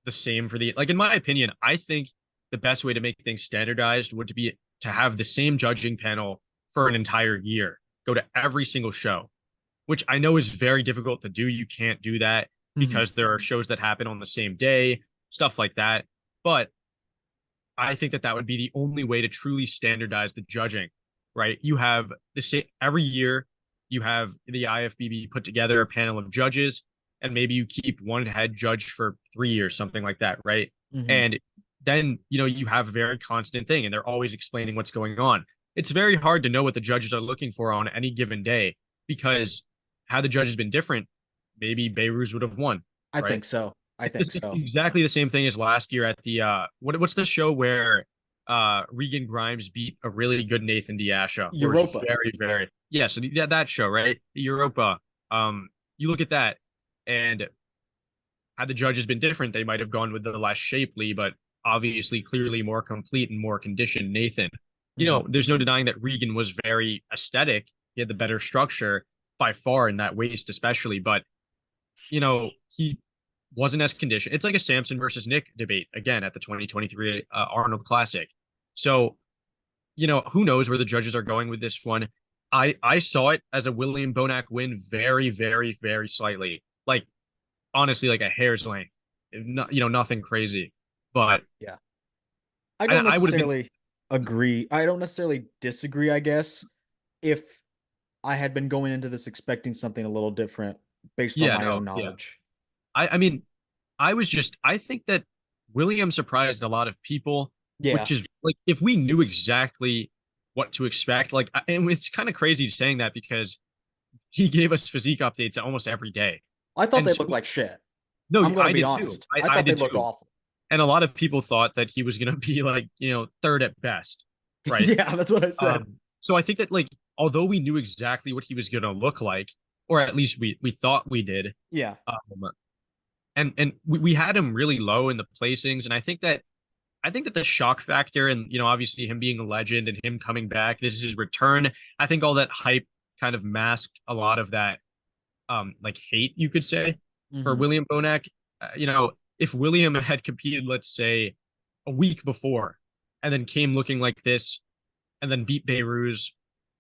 the same for the, like, in my opinion, I think the best way to make things standardized would be to have the same judging panel for an entire year, go to every single show, which I know is very difficult to do. You can't do that Mm-hmm. because there are shows that happen on the same day, stuff like that. But I think that that would be the only way to truly standardize the judging, right? You have the same every year, you have the IFBB put together a panel of judges, and maybe you keep one head judge for 3 years, something like that, right? Mm-hmm. And then, you have a very constant thing, and they're always explaining what's going on. It's very hard to know what the judges are looking for on any given day because had the judges been different, maybe Behrouz would have won, I right? think so. I It's, think it's so. exactly the same thing as last year at the what's the show where Regan Grimes beat a really good Nathan Diasha. It was Europa. very, very, yeah, so that show, right? The Europa. You look at that, and had the judges been different, they might have gone with the less shapely, but obviously clearly more complete and more conditioned Nathan. Mm-hmm. There's no denying that Regan was very aesthetic. He had the better structure by far in that waist, especially, but he wasn't as conditioned. It's like a Samson versus Nick debate again at the 2023 Arnold Classic. So, who knows where the judges are going with this one. I saw it as a William Bonac win very, very, very slightly. Like, honestly, like a hair's length. Nothing crazy. But Yeah. I don't I would have been, necessarily agree. I don't necessarily disagree, I guess, if I had been going into this expecting something a little different based on yeah, my no, own yeah. knowledge. I mean, I think that William surprised a lot of people, Yeah. which is like, if we knew exactly what to expect, like, and it's kind of crazy saying that because he gave us physique updates almost every day. I thought And they so, looked like shit. no, I'm gonna I be did too. honest. I I thought they did looked too. awful. And a lot of people thought that he was going to be like, third at best, right? Yeah, that's what I said. So I think that, like, although we knew exactly what he was going to look like, or at least we thought we did, Yeah. um, and we had him really low in the placings, and I think that the shock factor and obviously him being a legend and him coming back, this is his return. I think all that hype kind of masked a lot of that like hate, you could say, for Hmm. William Bonac. If William had competed, let's say, a week before and then came looking like this and then beat Behrouz,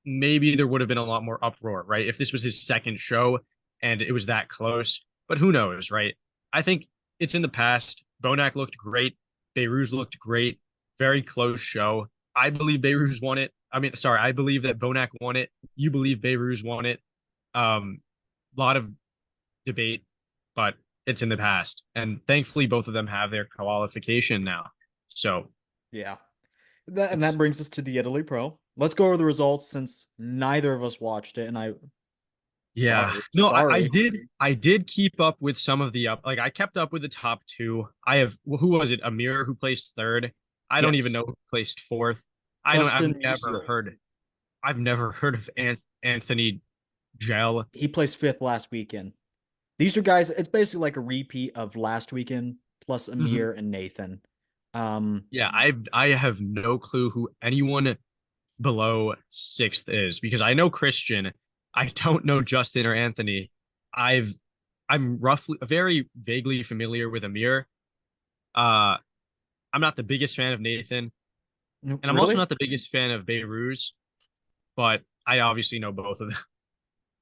maybe there would have been a lot more uproar, right? If this was his second show and it was that close. But who knows, right? I think it's in the past. Bonac looked great. Behrouz looked great. Very close show. I believe Behrouz won it. I mean, sorry, I believe that Bonac won it. You believe Behrouz won it. A lot of debate, but it's in the past. And thankfully, both of them have their qualification now. So Yeah. And that it's, brings us to the Italy Pro. Let's go over the results since neither of us watched it, and I yeah. No, sorry. I did keep up with some of the like I kept up with the top two. I have who was it? Amir who placed third. I don't even Yes. know who placed fourth. Justin Musil. I've never heard of Anthony Gel. He placed fifth last weekend. These are guys, it's basically like a repeat of last weekend plus Mhm. Amir and Nathan. Um, Yeah, I have no clue who anyone below sixth is because I know Christian. I don't know Justin or Anthony. I've I'm roughly very vaguely familiar with Amir. Uh I'm not the biggest fan of Nathan, and I'm also really? not the biggest fan of Behrouz, but I obviously know both of them.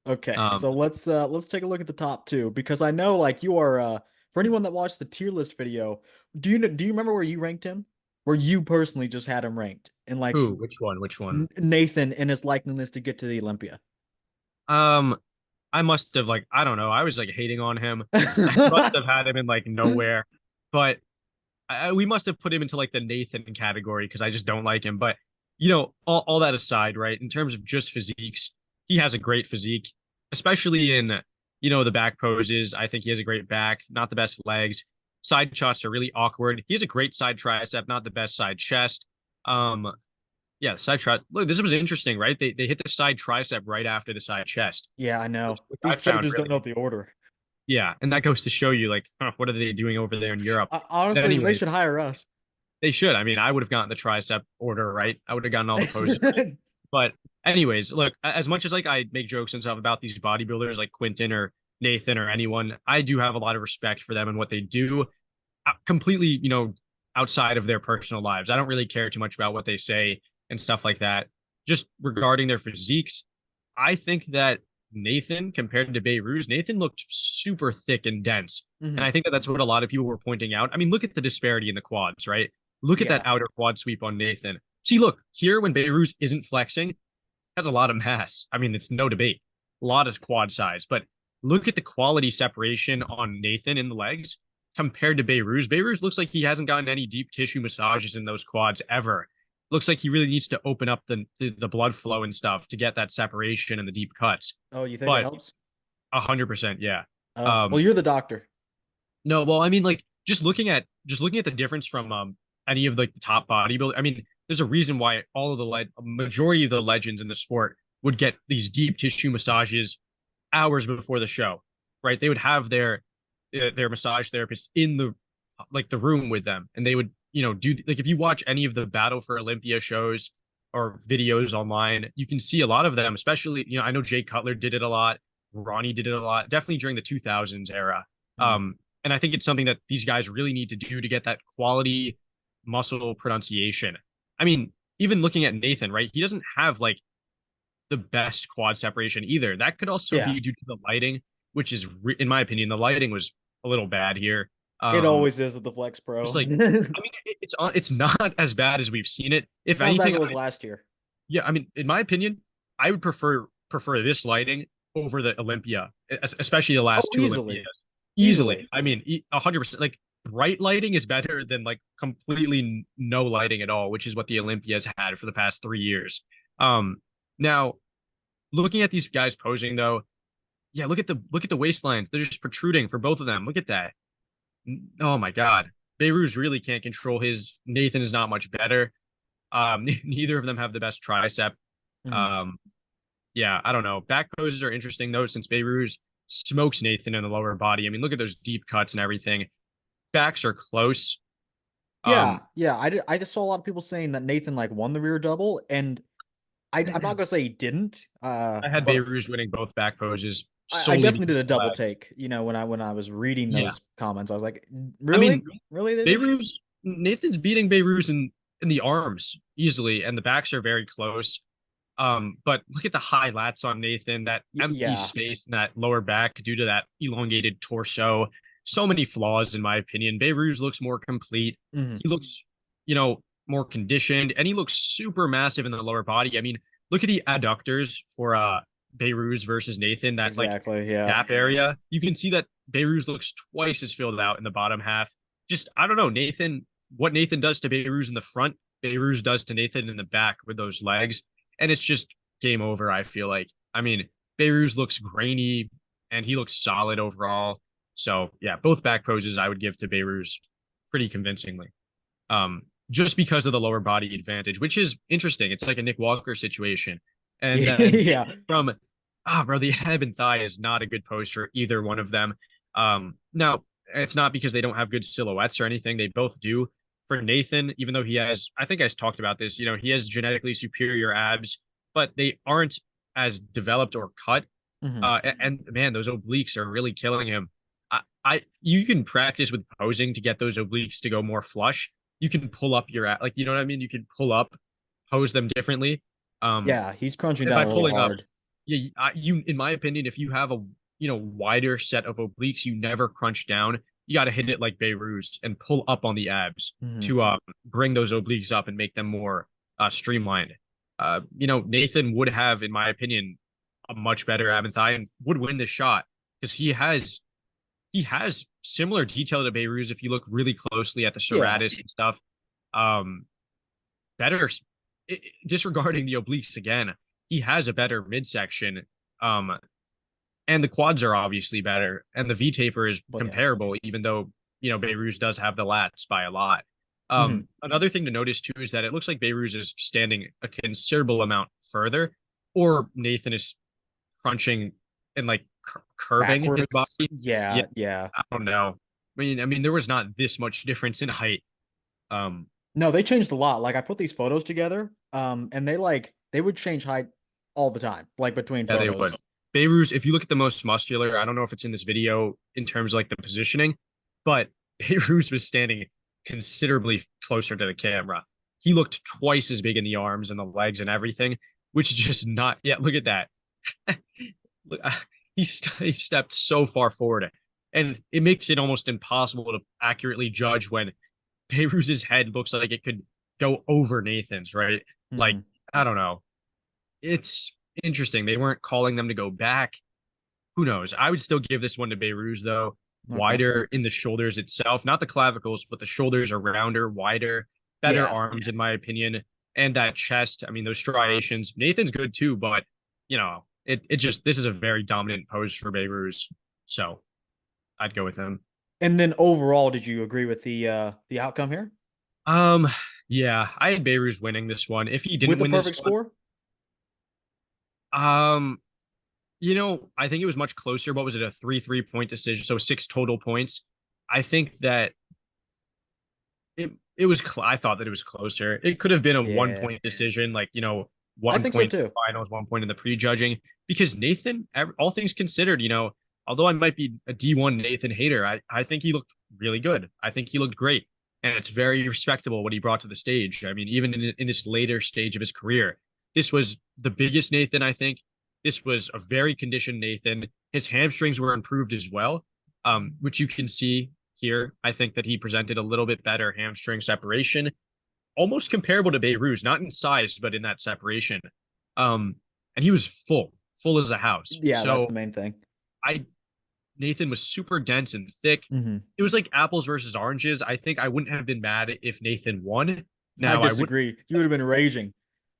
Okay, Um, so let's take a look at the top two because I know like you are for anyone that watched the tier list video, do you remember where you ranked him? Where you personally just had him ranked and like who? Which one? Which one? Nathan and his likeliness to get to the Olympia. Um, I must have, like, I don't know. I was like hating on him. I must have had him in like nowhere, but we must have put him into like the Nathan category because I just don't like him. But all that aside, right? In terms of just physiques, he has a great physique, especially in the back poses. I think he has a great back, not the best legs. Side shots are really awkward. He has a great side tricep, not the best side chest. Um, Yeah, side tricep. Look, this was interesting, right? They hit the side tricep right after the side chest, Yeah, I know. which These I found pages don't know really, the order. yeah, and that goes to show you like, huh, what are they doing over there in Europe? But Honestly, they should anyways, hire us. they should. I mean, I would have gotten the tricep order right. I would have gotten all the poses right. But anyways, look, as much as like I make jokes and stuff about these bodybuilders like Quentin or Nathan or anyone, I do have a lot of respect for them and what they do completely, outside of their personal lives. I don't really care too much about what they say and stuff like that. Just regarding their physiques, I think that Nathan compared to Behrouz, Nathan looked super thick and dense. And Mhm. I think that that's what a lot of people were pointing out. I mean, look at the disparity in the quads, right? Look at that Yeah. outer quad sweep on Nathan. See, look, here when Behrouz isn't flexing, has a lot of mass. I mean, it's no debate. A lot of quad size, but look at the quality separation on Nathan in the legs compared to Behrouz. Behrouz looks like he hasn't gotten any deep tissue massages in those quads ever. Looks like he really needs to open up the blood flow and stuff to get that separation and the deep cuts. Oh, you think it But helps? 100%, yeah. Oh, well, Um, you're the doctor. no, well, I mean, like just looking at the difference from any of like the top bodybuilders. I mean, there's a reason why all of the majority of the legends in the sport would get these deep tissue massages hours before the show, right? They would have their massage therapist in the room with them, and they would do like if you watch any of the Battle for Olympia shows or videos online, you can see a lot of them, especially I know Jay Cutler did it a lot, Ronnie did it a lot, definitely during the 2000s era. Mhm. And I think it's something that these guys really need to do to get that quality muscle pronunciation. I mean, even looking at Nathan, right? He doesn't have like the best quad separation either. That could also Yeah, be due to the lighting, which is, in my opinion, the lighting was a little bad here. it Um, always is at the Flex just Pro. like, I mean, it's not as bad as we've seen it. It's If not as bad as anything, it was last year. yeah, I mean, in my opinion, I would prefer this lighting over the Olympia, especially the Oh, last two easily, Olympias. Easily. easily. I mean, 100%. Like bright lighting is better than like completely no lighting at all, which is what the Olympias had for the past 3 years. Now looking at these guys posing though, yeah, look at the waistlines. They're just protruding for both of them. Look at that. Oh my God. Behrouz really can't control his. Nathan is not much better. Neither of them have the best tricep. Mhm. Um, yeah, I don't know. Back poses are interesting though, since Behrouz smokes Nathan in the lower body. I mean, look at those deep cuts and everything. Backs are close. Yeah, Um, yeah. I just saw a lot of people saying that Nathan like won the rear double, and I'm not gonna say he didn't. I had But Behrouz winning both back poses I solely definitely because did a of the double legs. take. When I was reading Yeah, those comments, I was like, I really, mean, really, they did? Behrouz, Nathan's beating Behrouz in the arms easily, and the backs are very close. But look at the high lats on Nathan, that empty Yeah. space in that lower back due to that elongated torso. So many flaws, in my opinion. Behrouz looks more complete. Hmm. He looks, more conditioned, and he looks super massive in the lower body. I mean, look at the adductors for Behrouz versus Nathan, that like Exactly. Yeah. gap area. You can see that Behrouz looks twice as filled out in the bottom half. Just, I don't know, what Nathan does to Behrouz in the front, Behrouz does to Nathan in the back with those legs, and it's just game over. I feel like. I mean, Behrouz looks grainy, and he looks solid overall. So yeah, both back poses I would give to Behrouz pretty convincingly. Um, just because of the lower body advantage, which is interesting. It's like a Nick Walker situation. And then Yeah. from bro, the ebb and thigh is not a good pose for either one of them. Now it's not because they don't have good silhouettes or anything. They both do. For Nathan, even though he has, I think I talked about this, he has genetically superior abs, but they aren't as developed or cut. Hmm. And man, those obliques are really killing him. You can practice with posing to get those obliques to go more flush. You can pull up like, you know what I mean? You can pull up, pose them differently. Yeah. He's crunching And by down a little pulling up, hard. yeah, in my opinion, if you have a wider set of obliques, you never crunch down. You got to hit it like Behrouz and pull up on the abs Hmm. to bring those obliques up and make them more streamlined. Nathan would have, in my opinion, a much better ab and thigh and would win the shot because he has similar detail to Behrouz if you look really closely at the Yeah. serratus and stuff. Um, better disregarding the obliques again, he has a better midsection. Um, and the quads are obviously better, and the V taper is Well, yeah. comparable, even though Behrouz does have the lats by a lot. Mhm. Another thing to notice too is that it looks like Behrouz is standing a considerable amount further, or Nathan is crunching and like curving his Backwards. body. Yeah, Yeah, yeah. I don't know. I mean, there was not this much difference in height. Um, No, they changed a lot. Like I put these photos together, and they would change height all the time, like between yeah, they would. photos. Behrouz, if you look at the most muscular, I don't know if it's in this video in terms of like the positioning, but Behrouz was standing considerably closer to the camera. He looked twice as big in the arms and the legs and everything, which is just not. Yeah, look at that. Look, he stepped so far forward, and it makes it almost impossible to accurately judge when Behrouz's head looks like it could go over Nathan's, right? Like, Mhm. I don't know. It's interesting. They weren't calling them to go back. Who knows? I would still give this one to Behrouz, though. Okay. Wider in the shoulders itself, not the clavicles, but the shoulders are rounder, wider, better Yeah. arms, in my opinion. And that chest, I mean, those striations. Nathan's good too, but it just this is a very dominant pose for Behrouz. So I'd go with him. And then overall, did you agree with the outcome here? Um, yeah, I had Behrouz winning this one. If he didn't With a win this perfect one, score? um, I think it was much closer. What was it? A 3-3 point decision. So six total points. I think that it was I thought that it was closer. It could have been a one Yeah. point decision, like, I one think so point in too. the finals, 1 point in the prejudging. Because Nathan, all things considered, although I might be a D1 Nathan hater, I think he looked really good. I think he looked great. And it's very respectable what he brought to the stage. I mean, even in this later stage of his career, this was the biggest Nathan, I think. This was a very conditioned Nathan. His hamstrings were improved as well, which you can see here. I think that he presented a little bit better hamstring separation, almost comparable to Behrouz, not in size, but in that separation. And he was full as a house. Yeah, that's the So main thing. I Nathan was super dense and thick. Hmm. It was like apples versus oranges. I think I wouldn't have been mad if Nathan won. I Now I would, disagree. You would have been raging.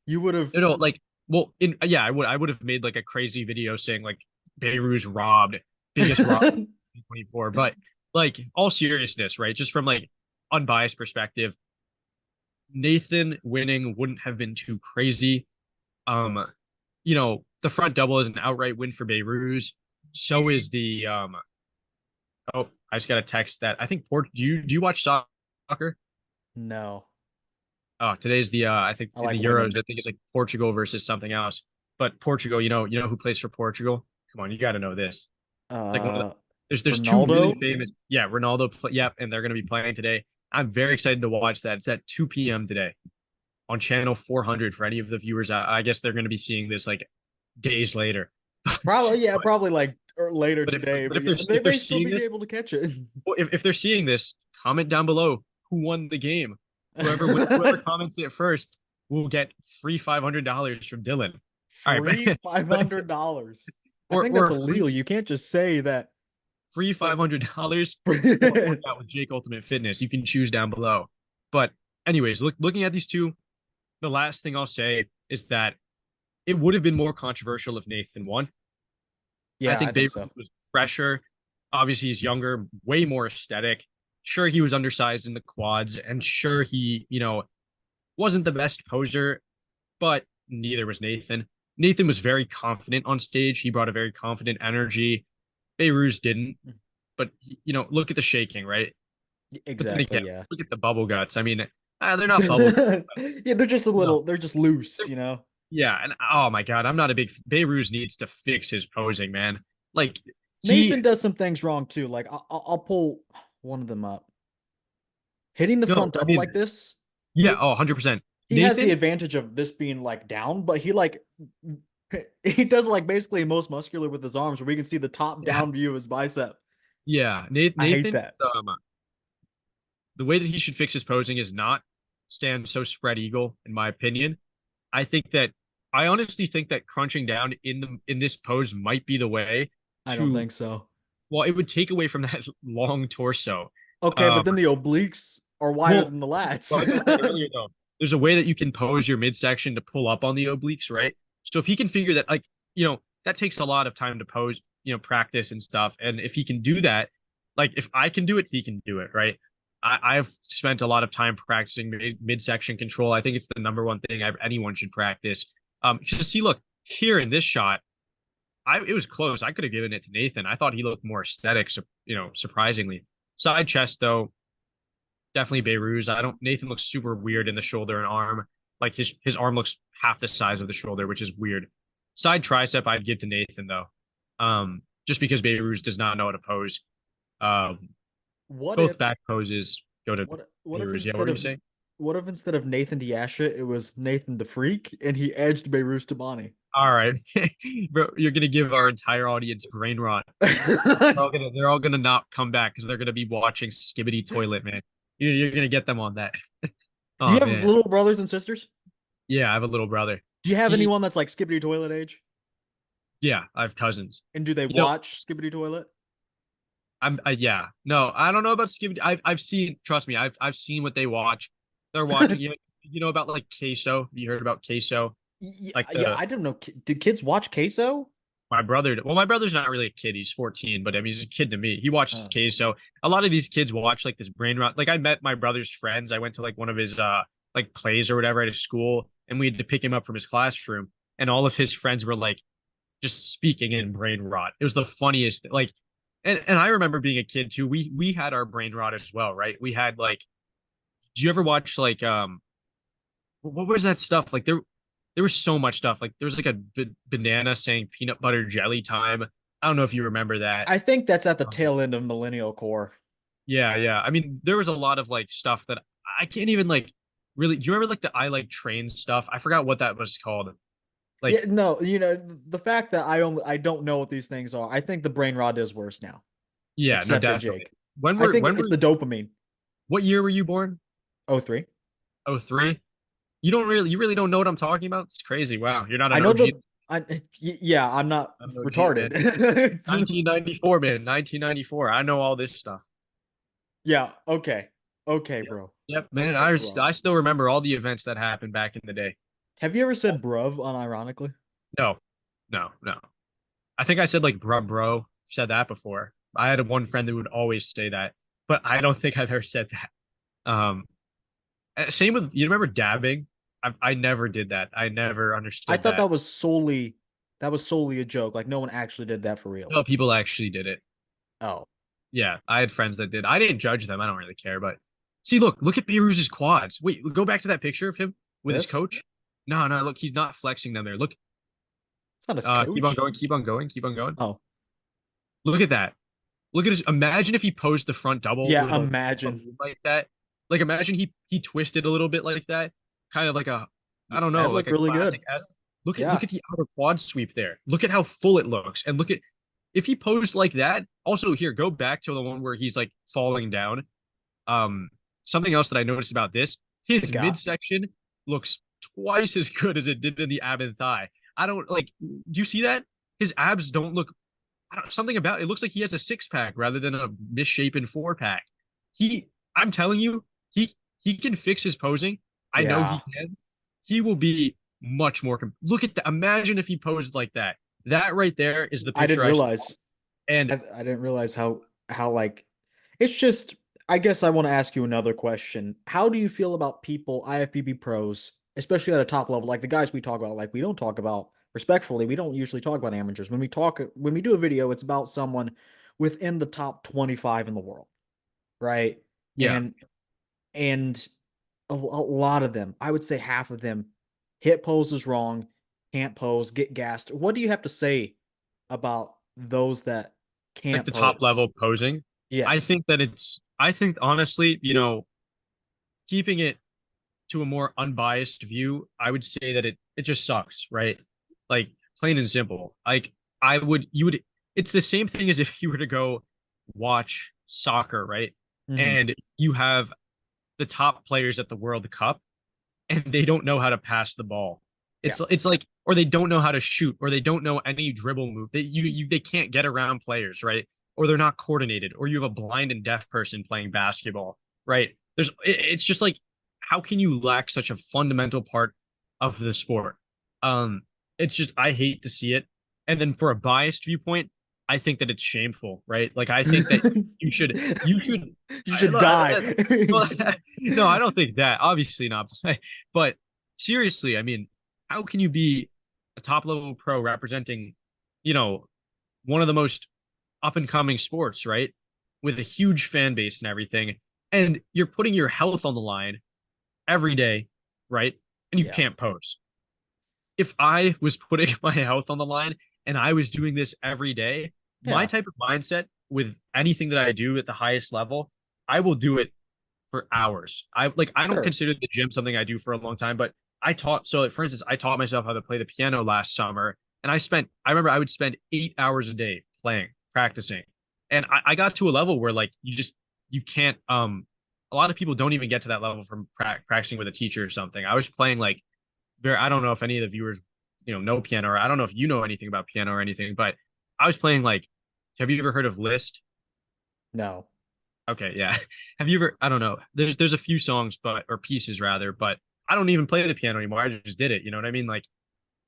You would have. like, well, in yeah, I would have made like a crazy video saying like Behrouz robbed, biggest rob 24. But like, all seriousness, right? Just from like unbiased perspective, Nathan winning wouldn't have been too crazy. Um, the front double is an outright win for Behrouz. So is the oh, I just got a text that I think do you watch soccer? No, Oh, today's the I think I in like the Euros, women. I think it's like Portugal versus something else. But Portugal, who plays for Portugal? Come on, you got to know this. It's like one of the Uh, there's two really Ronaldo. famous. Yeah, Ronaldo. Yep, and they're going to be playing today. I'm very excited to watch that. It's at 2 p.m. today on channel 400 for any of the viewers. I guess they're going to be seeing this like days later. Probably, yeah, But probably like later but today. but But if yeah, they're they if they're may still seeing be this, able to catch it. well, if they're seeing this, comment down below who won the game. Whoever comments it first will get free $500 from Dylan. All right, Free but $500. I or think that's or free illegal. You can't just say that. free Like, $500 or work out with Jake Ultimate Fitness. You can choose down below. But anyways, looking at these two, the last thing I'll say is that it would have been more controversial if Nathan won. I yeah, I think think Babe so. was fresher. Obviously, he's younger, way more aesthetic. Sure, he was undersized in the quads, and sure, he, wasn't the best poser, but neither was Nathan. Nathan was very confident on stage. He brought a very confident energy. Behrouz didn't. But, look at the shaking, right? But then Exactly, again, yeah. look at the bubble guts. I mean, they're not bubble guts. Yeah, they're just a No, little, they're just loose, you know. yeah, and oh my God, I'm not a big Behrouz needs to fix his posing, man. Like he Nathan does some things wrong too. Like I'll pull one of them up. Hitting the no, front I double mean, like this, yeah, oh, 100%. he has the Nathan, advantage of this being like down, but he like he does like basically most muscular with his arms where we can see the top yeah, down view of his bicep. yeah, I hate Nathan, that. the way that he should fix his posing is not stand so spread eagle, in my opinion. I think that I honestly think that crunching down in this pose might be the way I don't to, think so. well, it would take away from that long torso. Okay, Um, but then the obliques are wider well, than the Well, like I said lats. earlier, though, there's a way that you can pose your midsection to pull up on the obliques, right? So if he can figure that, like, that takes a lot of time to pose, practice and stuff. And if he can do that, like, if I can do it, he can do it, right? I've spent a lot of time practicing midsection control. I think it's the number one thing anyone should practice. Just see, look here in this shot, it was close. I could have given it to Nathan. I thought he looked more aesthetic, surprisingly. Side chest though, definitely Behrouz. I don't. Nathan looks super weird in the shoulder and arm. Like his arm looks half the size of the shoulder, which is weird. Side tricep, I'd give to Nathan though, just because Behrouz does not know how to pose. Um, What both if back poses go to what if Behrouz. Yeah, what instead were you of saying? what if instead of Nathan Diasha, it was Nathan the Freak and he edged Behrouz Tabani? All right, bro, you're gonna give our entire audience brain rot. They're all gonna not come back because they're gonna be watching Skibbity Toilet, man. You're gonna get them on that. Do you Oh have man, little brothers and sisters? yeah, I have a little brother. Do you have He, anyone that's like Skibbity Toilet age? yeah, I have cousins. And do they You know, watch Skibbity Toilet? yeah, no, I don't know about Skibbity. I've seen, trust me, I've seen what they watch. They're watching. You know about like queso. Have you heard about queso? Yeah, Like yeah, the I don't know. Do kids watch queso? my brother. Well, my brother's not really a kid. He's 14, but I mean, he's a kid to me. He watches Oh. queso. A lot of these kids watch like this brain rot. Like I met my brother's friends. I went to like one of his like plays or whatever at his school, and we had to pick him up from his classroom, and all of his friends were like just speaking in brain rot. It was the funniest. Like, and I remember being a kid too. We had our brain rot as well, right? We had like, do you ever watch like what was that stuff? Like there was so much stuff. Like there was like a banana saying peanut butter jelly time. I don't know if you remember that. I think that's at the Um, tail end of Millennial Core. yeah, yeah. I mean, there was a lot of like stuff that I can't even like really. Do you remember like the I like trains stuff? I forgot what that was called. Yeah, Like, no, the fact that I don't know what these things are. I think the brain rot is worse now. yeah, no, Accepted, definitely. Jake. When I were think when it's were the dopamine. what year were you born? Oh, 03. Oh, three. You really don't know what I'm talking about? It's crazy. Wow, you're not I an know OG. yeah, I'm not Not an OG, retarded. man. 1994, man. 1994. I know all this stuff. Yeah, okay. Okay, Yep. bro. Yep, man. Okay, bro. I still remember all the events that happened back in the day. Have you ever said bruv unironically? No, no, no. I think I said like bro. Said that before. I had one friend that would always say that, but I don't think I've ever said that. Same with you remember dabbing? I never did that. I never I understood thought that. that was solely a joke. Like no one actually did that for real. No, people actually did it. Oh. Yeah, I had friends that did. I didn't judge them. I don't really care. But see, look at Behrouz's quads. Wait, go back to that picture of him with his This? coach. No, no, look, he's not flexing them there. Look, It's not his keep on coach. going, keep on going, keep on going. Oh. Look at that. Look at his. Imagine if he posed the front double with Yeah, a imagine. like that. Like imagine he twisted a little bit like that, kind of like a, I don't know, That'd like look a really good. classic S. Look Yeah. at the outer quad sweep there. Look at how full it looks, and look at if he posed like that. Also, here go back to the one where he's like falling down. Um, something else that I noticed about this, The his guy. midsection looks twice as good as it did in the ab and thigh. I don't like. Do you see that? His abs don't look something about it looks like he has a six pack rather than a misshapen four pack. I'm telling you, he can fix his posing. I know he Yeah. can. He will be much more. Look at that. Imagine if he posed like that. That right there is the I picture didn't I saw. realize. And I didn't realize how like it's just I guess I want to ask you another question. How do you feel about people, IFBB pros, especially at a top level, like the guys we talk about, like we don't talk about respectfully, we don't usually talk about amateurs. When we do a video, it's about someone within the top 25 in the world, right? yeah, And and a lot of them, I would say half of them, hit poses wrong, can't pose, get gassed. What do you have to say about those that like can't the top pose? level posing. Yes. I think honestly, keeping it to a more unbiased view, I would say that it just sucks, right? Like plain and simple. Like you would it's the same thing as if you were to go watch soccer, right? Hmm. And you have the top players at the World Cup and they don't know how to pass the ball. Yeah. It's like or they don't know how to shoot or they don't know any dribble move. They can't get around players, right? Or they're not coordinated or you have a blind and deaf person playing basketball, right? It's just like how can you lack such a fundamental part of the sport? Um it's just I hate to see it. And then for a biased viewpoint, I think that it's shameful, right? Like I think that you should You should die. well, no, I don't think that. Obviously not. But seriously, I mean, how can you be a top level pro representing, you know, one of the most up and coming sports, right? With a huge fan base and everything, and you're putting your health on the line every day, right? And you Yeah. can't pose. If I was putting my health on the line and I was doing this every day, my Yeah. type of mindset with anything that I do at the highest level, I will do it for hours. I don't Sure. consider the gym something I do for a long time, but I taught so like, for instance, I taught myself how to play the piano last summer, and I remember I would spend 8 hours a day playing, practicing. And I got to a level where like you can't a lot of people don't even get to that level from practicing with a teacher or something. I was playing like very I don't know if any of the viewers, know piano, or I don't know if you know anything about piano or anything, but I was playing like have you ever heard of Liszt? No. Okay, yeah. Have you ever? I don't know. There's a few songs, but or pieces rather, but I don't even play the piano anymore. I just did it. You know what I mean? Like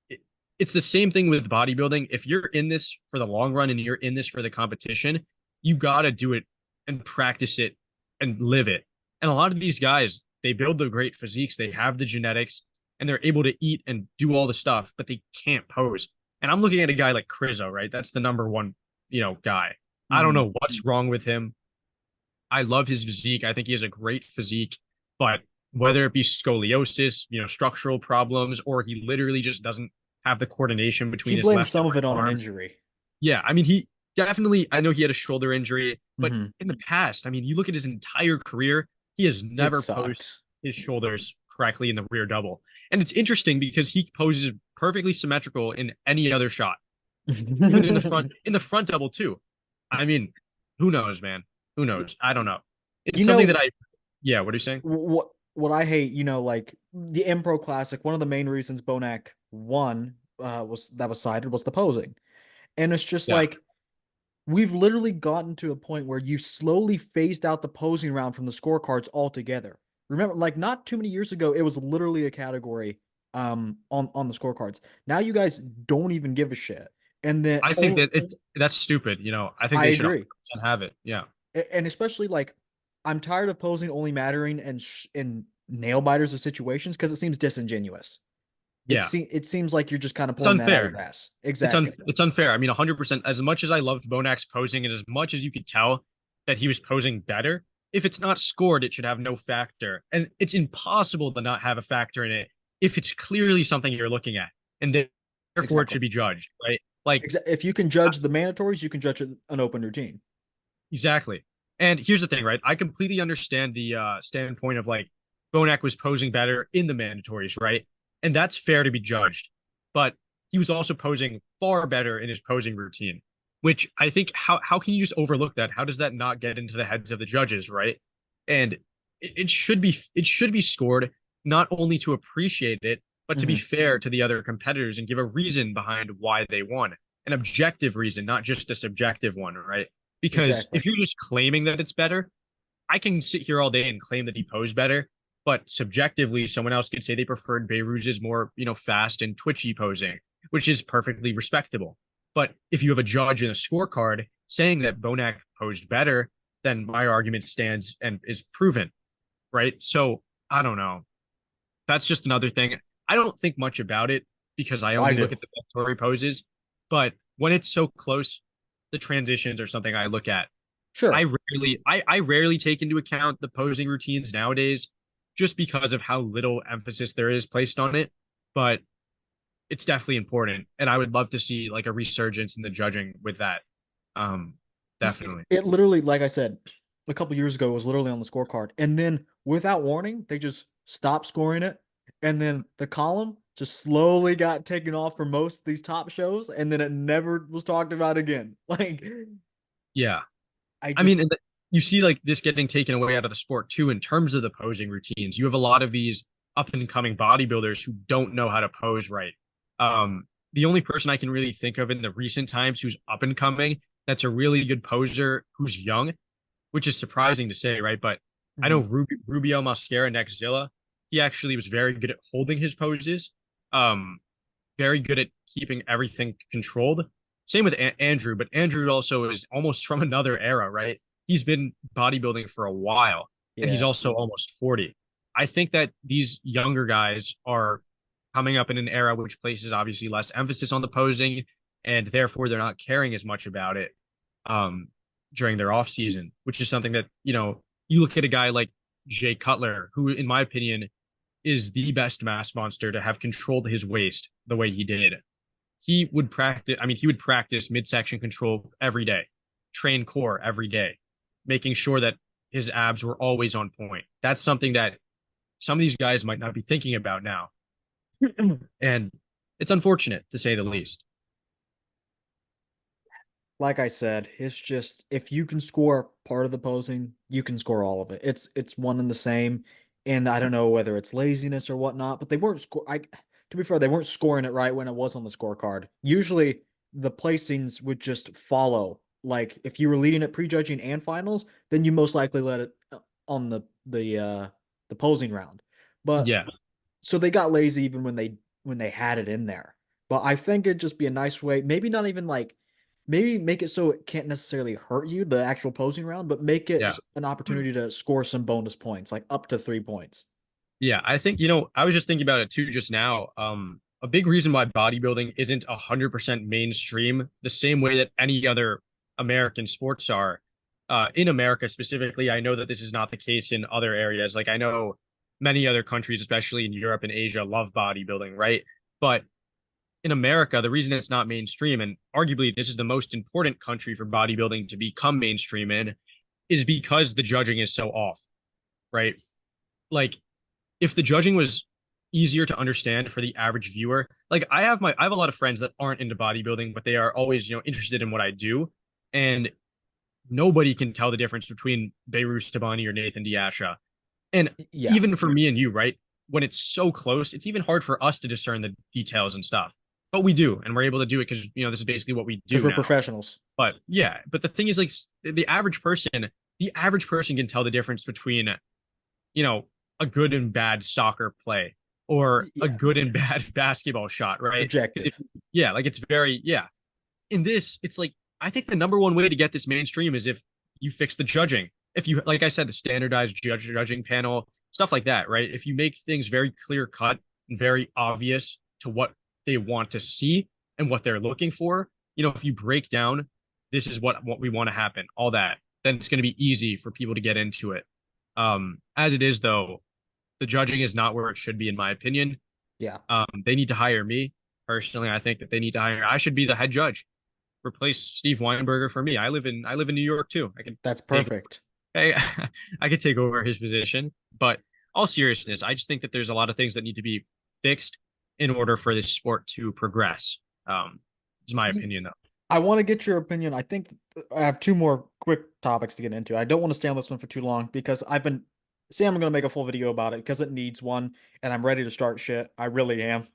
it, it's the same thing with bodybuilding. If you're in this for the long run and you're in this for the competition, you gotta do it and practice it and live it. And a lot of these guys, they build the great physiques, they have the genetics, and they're able to eat and do all the stuff, but they can't pose. And I'm looking at a guy like Crizzo, right? That's the number one, guy. I don't Mhm. know what's wrong with him. I love his physique. I think he has a great physique, but whether it be scoliosis, structural problems, or he literally just doesn't have the coordination He between his blames left and some of it right on an arm. injury. Yeah, I mean, he definitely, I know he had a shoulder injury, but Hmm. in the past, I mean, you look at his entire career, he has It never posed sucked. his shoulders correctly in the rear double. And it's interesting because he poses perfectly symmetrical in any other shot, even in the front double too. I mean, who knows, man? Who knows? I don't know. It's You something that know yeah, what are you saying? what I hate, like the Impro Classic, one of the main reasons Bonac won was cited was the posing. And it's just Yeah, like we've literally gotten to a point where you slowly phased out the posing round from the scorecards altogether. Remember, like not too many years ago, it was literally a category on the scorecards. Now you guys don't even give a shit. And then I think that that's stupid. I think I they should agree. 100% have it. Yeah, And especially like I'm tired of posing only mattering in nail biters of situations because it seems disingenuous. yeah. It seems like you're just kind of It's pulling that out of unfair. your ass. Exactly. It's unfair. I mean, 100%. As much as I loved Bonak's posing, and as much as you could tell that he was posing better, if it's not scored, it should have no factor. And it's impossible to not have a factor in it if it's clearly something you're looking at, and therefore it Exactly. should be judged, right? Like If you can judge the mandatories, you can judge an open routine. exactly. And here's the thing, right? I completely understand the standpoint of like Bonak was posing better in the mandatories, right? And that's fair to be judged. But he was also posing far better in his posing routine, which I think how can you just overlook that? How does that not get into the heads of the judges, right? And it should be scored not only to appreciate it, but to be Hmm. fair to the other competitors and give a reason behind why they won. An objective reason, not just a subjective one, right? Because Exactly. if you're just claiming that it's better, I can sit here all day and claim that he posed better, but subjectively, someone else could say they preferred Behrouz's more, fast and twitchy posing, which is perfectly respectable. But if you have a judge in a scorecard saying that Bonak posed better, then my argument stands and is proven, right? So I don't know. That's just another thing. I don't think much about it because I I only look do. at the mandatory poses. But when it's so close, the transitions are something I look at. Sure. I rarely take into account the posing routines nowadays just because of how little emphasis there is placed on it. But it's definitely important. And I would love to see like a resurgence in the judging with that. Um, definitely. It literally, like I said, a couple years ago, it was literally on the scorecard. And then without warning, they just stopped scoring it. And then the column just slowly got taken off for most of these top shows. And then it never was talked about again. Like, Yeah. I I mean, just, you see like this getting taken away out of the sport too in terms of the posing routines. You have a lot of these up and coming bodybuilders who don't know how to pose right. The only person I can really think of in the recent times who's up and coming that's a really good poser who's young, which is surprising to say, right? But I know mhm. Rubio Mascara Nextzilla, he actually was very good at holding his poses, very good at keeping everything controlled. Same with Andrew, but Andrew also is almost from another era, right? He's been bodybuilding for a while, and he's Yeah. also almost 40. I think that these younger guys are coming up in an era which places obviously less emphasis on the posing, and therefore they're not caring as much about it um, during their off season, which is something that, you look at a guy like Jay Cutler, who, in my opinion, is the best mass monster to have controlled his waist the way he did. He would practice midsection control every day, train core every day, making sure that his abs were always on point. That's something that some of these guys might not be thinking about now. And it's unfortunate to say the least. Like I said, it's just if you can score part of the posing, you can score all of it. It's one and the same. And I don't know whether it's laziness or whatnot, but they weren't score I to be fair, they weren't scoring it right when it was on the scorecard. Usually the placings would just follow. Like if you were leading at prejudging and finals, then you most likely let it on the posing round. But Yeah, so they got lazy even when they had it in there. But I think it'd just be a nice way, maybe not even like maybe make it so it can't necessarily hurt you the actual posing round, but make yeah. it an opportunity to score some bonus points, like up to 3 points. Yeah, I think, I was just thinking about it too just now. A big reason why bodybuilding isn't 100% mainstream, the same way that any other American sports are. In America specifically, I know that this is not the case in other areas. Like I know many other countries, especially in Europe and Asia, love bodybuilding, right? But in America, the reason it's not mainstream, and arguably this is the most important country for bodybuilding to become mainstream in, is because the judging is so off, right? Like if the judging was easier to understand for the average viewer, like I have a lot of friends that aren't into bodybuilding, but they are always, interested in what I do. And nobody can tell the difference between Behrouz Tabani or Nathan Diasha. And Yeah, even for me and you, right? When it's so close, it's even hard for us to discern the details and stuff. But we do, and we're able to do it because, this is basically what we because do we're now. professionals. But yeah, but the thing is, like, the average person can tell the difference between, you know, a good and bad soccer play or a Yeah, good and bad basketball shot, it's right? objective. Yeah, like it's very, yeah. In this, it's like, I think the number one way to get this mainstream is if you fix the judging. If you, like I said, the standardized judging panel, stuff like that, right? If you make things very clear cut and very obvious to what they want to see and what they're looking for, if you break down, this is what we want to happen, all that, then it's going to be easy for people to get into it. As it is, though, the judging is not where it should be, in my opinion. Yeah, They need to hire me personally. I think that they need to hire. I should be the head judge. Replace Steve Weinberger for me. I live in New York too. I can that's take perfect. I, I could take over his position. But all seriousness, I just think that there's a lot of things that need to be fixed in order for this sport to progress. Is my opinion though. I want to get your opinion. I think I have two more quick topics to get into. I don't want to stay on this one for too long because I've been saying I'm going to make a full video about it because it needs one and I'm ready to start shit. I really am.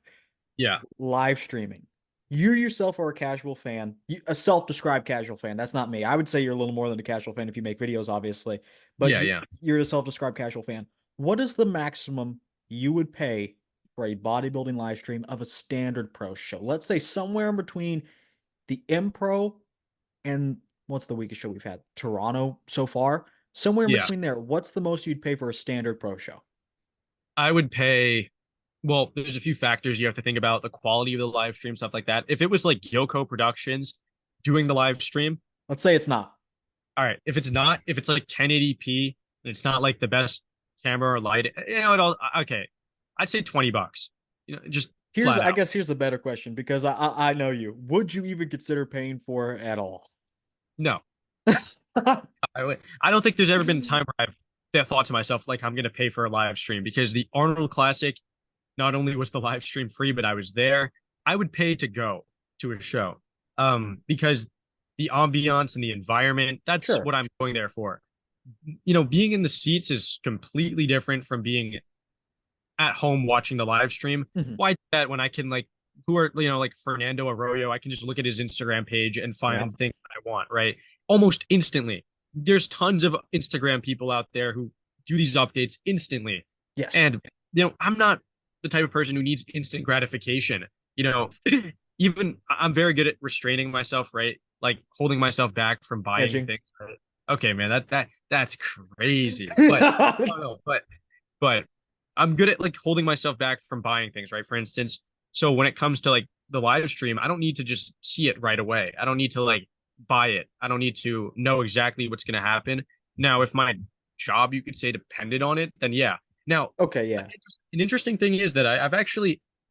Yeah, Live streaming. You yourself are a casual fan, a self-described casual fan. That's not me. I would say you're a little more than a casual fan if you make videos, obviously, but yeah, yeah. you're a self-described casual fan. What is the maximum you would pay for a bodybuilding live stream of a standard pro show? Let's say somewhere in between the M Pro and what's the weakest show we've had? Toronto so far. Somewhere in Yeah. between there. What's the most you'd pay for a standard pro show? I would pay. Well, there's a few factors you have to think about, the quality of the live stream, stuff like that. If it was like Gilco Productions doing the live stream, Let's say it's not. all right. If it's not, if it's like 1080p and it's not like the best camera or light, it all okay. I'd say $20. Just Here's, flat I out. guess, here's the better question because I know you. Would you even consider paying for it at all? No, I don't think there's ever been a time where I've thought to myself like I'm gonna pay for a live stream because the Arnold Classic, not only was the live stream free, but I was there. I would pay to go to a show, because the ambiance and the environment, that's Sure. what I'm going there for. Being in the seats is completely different from being at home watching the live stream. Mhm. Why do that when I can like who are like Fernando Arroyo, I can just look at his Instagram page and Yeah. find things I want, right? Almost instantly. There's tons of Instagram people out there who do these updates instantly. Yes. And I'm not the type of person who needs instant gratification. even I'm very good at restraining myself, right? Like holding myself back from buying Edging. things. Right? Okay, man, that's crazy. But no, no, but I'm good at like holding myself back from buying things, right? For instance, so when it comes to like the live stream, I don't need to just see it right away. I don't need to like buy it. I don't need to know exactly what's going to happen. Now, if my job, you could say, depended on it, then yeah. Now, Okay, yeah. an interesting thing is that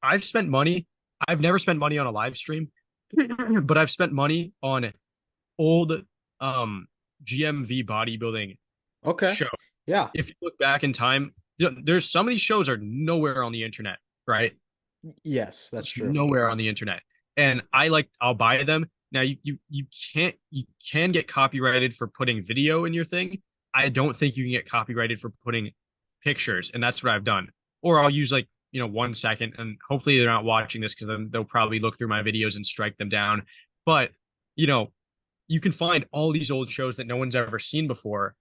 I've spent money. I've never spent money on a live stream, but I've spent money on old um GMV bodybuilding Okay. shows. Yeah. If you look back in time, there's some of these shows are nowhere on the internet, right? Yes, that's Just true. nowhere on the internet. And I'll buy them. Now you can get copyrighted for putting video in your thing. I don't think you can get copyrighted for putting pictures, and that's what I've done. Or I'll use like, 1 second, and hopefully they're not watching this because then they'll probably look through my videos and strike them down. But you know, you can find all these old shows that no one's ever seen before.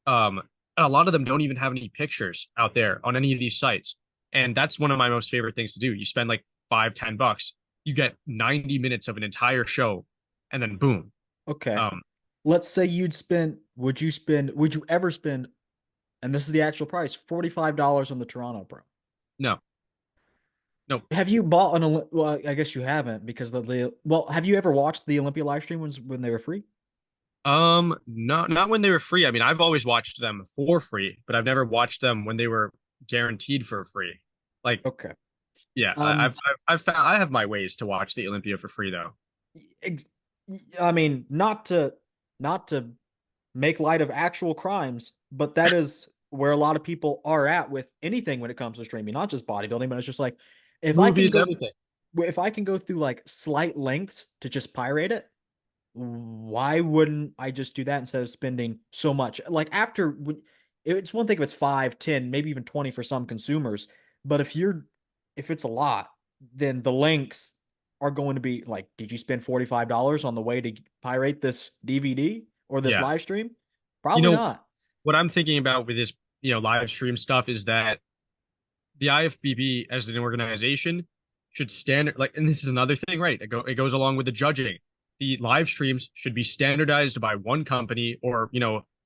And a lot of them don't even have any pictures out there on any of these sites. And that's one of my most favorite things to do. You spend like 5, 10 bucks, you get 90 minutes of an entire show, and then boom. Okay. Um, Let's say would you ever spend, and this is the actual price, $45 on the Toronto Pro? no, no. Have you bought well, I guess you haven't because well, have you ever watched the Olympia live stream when they were free? Not when they were free. I mean, I've always watched them for free, but I've never watched them when they were guaranteed for free. Like, Okay. yeah, Um, I've found I have my ways to watch the Olympia for free though. ex I mean, not to make light of actual crimes, but that is where a lot of people are at with anything when it comes to streaming, not just bodybuilding, but it's just like if I can Movies, go everything. if I can go through like slight lengths to just pirate it, why wouldn't I just do that instead of spending so much? Like it's one thing if it's 5, 10, maybe even 20 for some consumers, but if it's a lot, then the links are going to be like, did you spend $45 on the way to pirate this DVD or this Yeah. live stream? You Probably know, not. what I'm thinking about with this, live stream stuff is that the IFBB as an organization should stand like, and this is another thing, right? It goes along with the judging. The live streams should be standardized by one company or,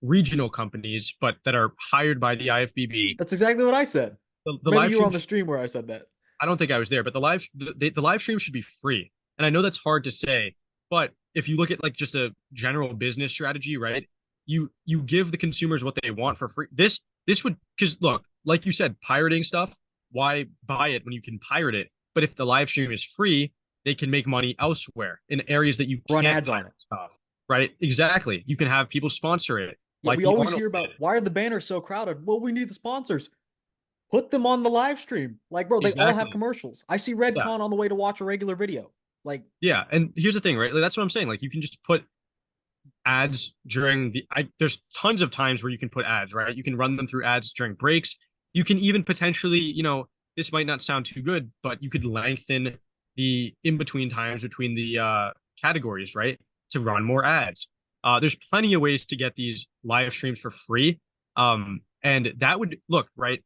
regional companies, but that are hired by the IFBB. That's exactly what I said. The Maybe live you were stream, on the stream where I said that. I don't think I was there, but the live stream should be free. And I know that's hard to say, but if you look at like just a general business strategy, right? You give the consumers what they want for free. This would, because look, like you said, pirating stuff, why buy it when you can pirate it? But if the live stream is free, they can make money elsewhere in areas that you Run can't ads on it. stuff, right? Exactly. You can have people sponsor it. Yeah, Like we the always Arnold hear about did. why are the banners so crowded? Well, we need the sponsors. Put them on the live stream. Like, bro, they all have Exactly. commercials. I see Yeah. Redcon on the way to watch a regular video. Like, Yeah. And here's the thing, right? Like, that's what I'm saying. Like you can just put ads during there's tons of times where you can put ads, right? You can run them through ads during breaks. You can even potentially, this might not sound too good, but you could lengthen the in between times between the categories, right? To run more ads. There's plenty of ways to get these live streams for free. And that would look, right?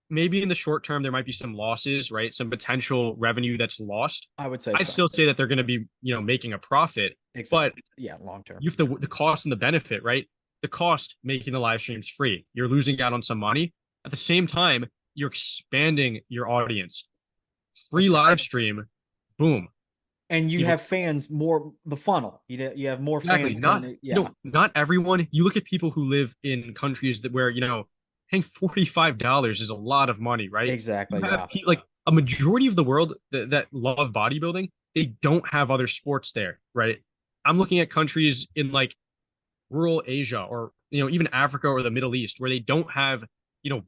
Maybe in the short term there might be some losses, right? Some potential revenue that's lost. I would say I'd so. still say that they're going to be, making a profit, but Exactly. Yeah, long term. you have the cost and the benefit, right? The cost making the live streams free. You're losing out on some money. At the same time, you're expanding your audience. Free Okay. live stream, boom. And you People have fans more the funnel. You have more exactly fans not coming in. Yeah. not everyone. You look at people who live in countries that where, paying $45 is a lot of money, right? You Exactly. have Yeah. like a majority of the world that love bodybuilding, they don't have other sports there, right? I'm looking at countries in like rural Asia or even Africa or the Middle East where they don't have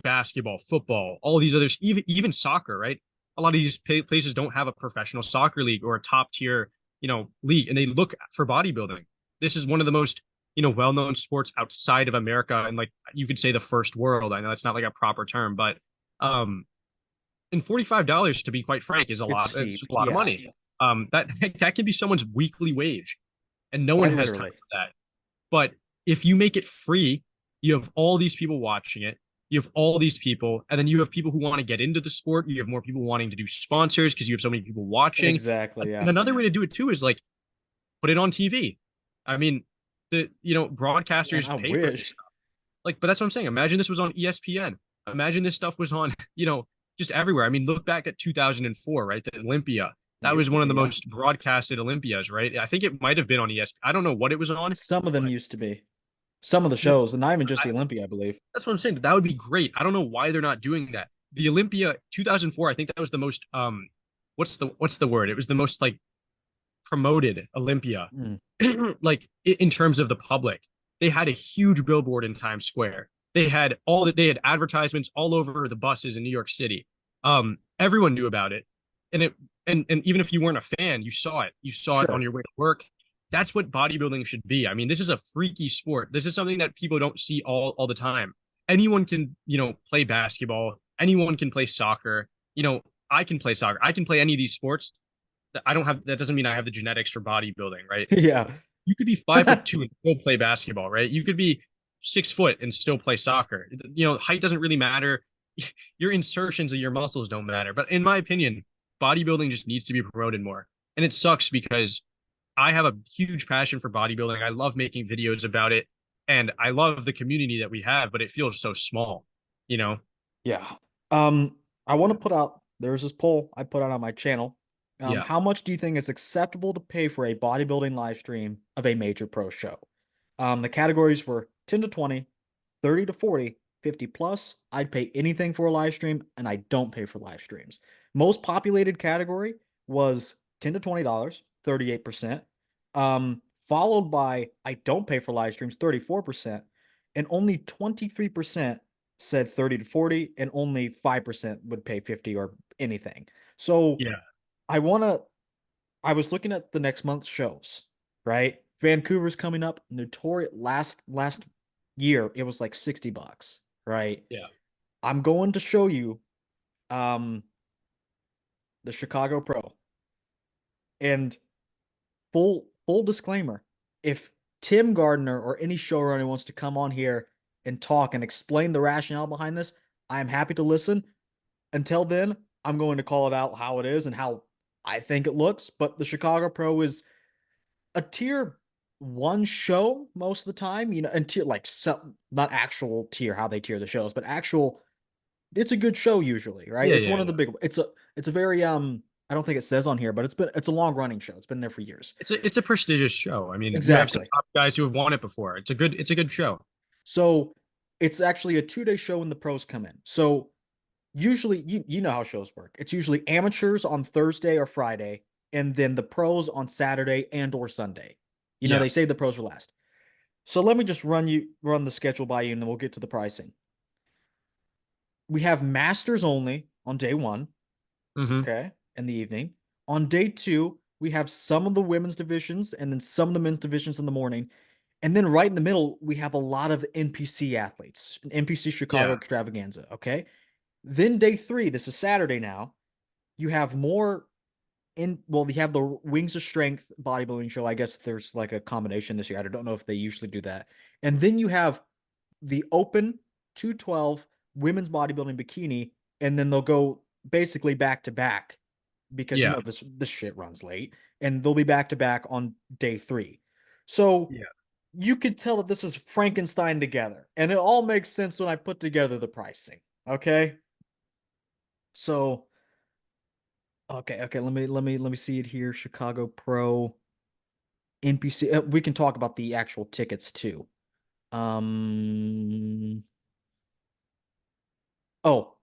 basketball, football, all these others, even soccer, right? A lot of these places don't have a professional soccer league or a top tier league, and they look for bodybuilding. This is one of the most well-known sports outside of America, and like you could say the first world. I know that's not like a proper term, but um and $45, to be quite frank, is a It's lot. It's steep. just a lot of Yeah. money. That that can be someone's weekly wage, and no one Quite has time literally. for that. But if you make it free, you have all these people watching it. You have all these people, and then you have people who want to get into the sport. You have more people wanting to do sponsors because you have so many people watching. Exactly, And yeah. another way to do it too is like put it on TV. I mean, Man, broadcasters I pay for this wish. stuff. Like, but that's what I'm saying. Imagine this was on ESPN. Imagine this stuff was on, just everywhere. I mean, look back at 2004, right? The Olympia. It That was used to one of be, the yeah. most broadcasted Olympias, right? I think it might have been on ESPN. I don't know what it was on, Some of them but used to be. Some of the shows, and not even just I, the Olympia, I believe. that's what I'm saying. That would be great. I don't know why they're not doing that. The Olympia 2004, I think that was the most what's the word? It was the most like promoted Olympia, Mm. like in terms of the public. They had a huge billboard in Times Square. They had advertisements all over the buses in New York City. Everyone knew about it, and even if you weren't a fan, you saw it. You saw it on Sure. your way to work. That's what bodybuilding should be. I mean, this is a freaky sport. This is something that people don't see all the time. Anyone can, play basketball. Anyone can play soccer. I can play soccer. I can play any of these sports. I don't have that doesn't mean I have the genetics for bodybuilding, right? Yeah. You could be 5'2" and still play basketball, right? You could be 6 foot and still play soccer. Height doesn't really matter. Your insertions of your muscles don't matter. But in my opinion, bodybuilding just needs to be promoted more. And it sucks because I have a huge passion for bodybuilding. I love making videos about it, and I love the community that we have, but it feels so small, you know? Yeah. I want to put out, there's this poll I put out on my channel. Yeah. How much do you think is acceptable to pay for a bodybuilding live stream of a major pro show? The categories were 10 to 20, 30 to 40, 50 plus. I'd pay anything for a live stream, and I don't pay for live streams. Most populated category was $10 to $20, 38%. Followed by I don't pay for live streams, 34%, and only 23% said 30 to 40, and only 5% would pay 50 or anything. So Yeah. I want to, I was looking at the next month's shows, right? Vancouver's coming up. Notorious last year, it was like $60, right? Yeah. I'm going to show you um the Chicago Pro. And full disclaimer, if Tim Gardner or any showrunner wants to come on here and talk and explain the rationale behind this, I am happy to listen. Until then, I'm going to call it out how it is and how I think it looks. But the Chicago Pro is a tier one show most of the time, and tier like not actual tier how they tier the shows, but actual. It's a good show usually, right? Yeah. It's Yeah. one of the Yeah. big. It's a very I don't think it says on here, but it's a long running show. It's been there for years. It's a prestigious show. I mean, you have some Exactly. top guys who have won it before. It's a good show. So it's actually a 2 day show when the pros come in. So usually you know how shows work. It's usually amateurs on Thursday or Friday, and then the pros on Saturday and or Sunday. Yeah. They save the pros for last. So let me just run the schedule by you, and then we'll get to the pricing. We have masters only on day one, Hmm. okay, in the evening. On day two, we have some of the women's divisions and then some of the men's divisions in the morning. And then right in the middle, we have a lot of NPC athletes, an NPC Chicago Yeah. extravaganza, okay? Then day three, this is Saturday now, you have more you have the Wings of Strength bodybuilding show. I guess there's like a combination this year. I don't know if they usually do that. And then you have the Open 212 women's bodybuilding bikini, and then they'll go basically back to back because Yeah. this shit runs late, and they'll be back to back on day three. So Yeah. you could tell that this is Frankenstein together, and it all makes sense when I put together the pricing. Okay, so okay, let me see it here. Chicago Pro NPC. We can talk about the actual tickets too. Um. Oh,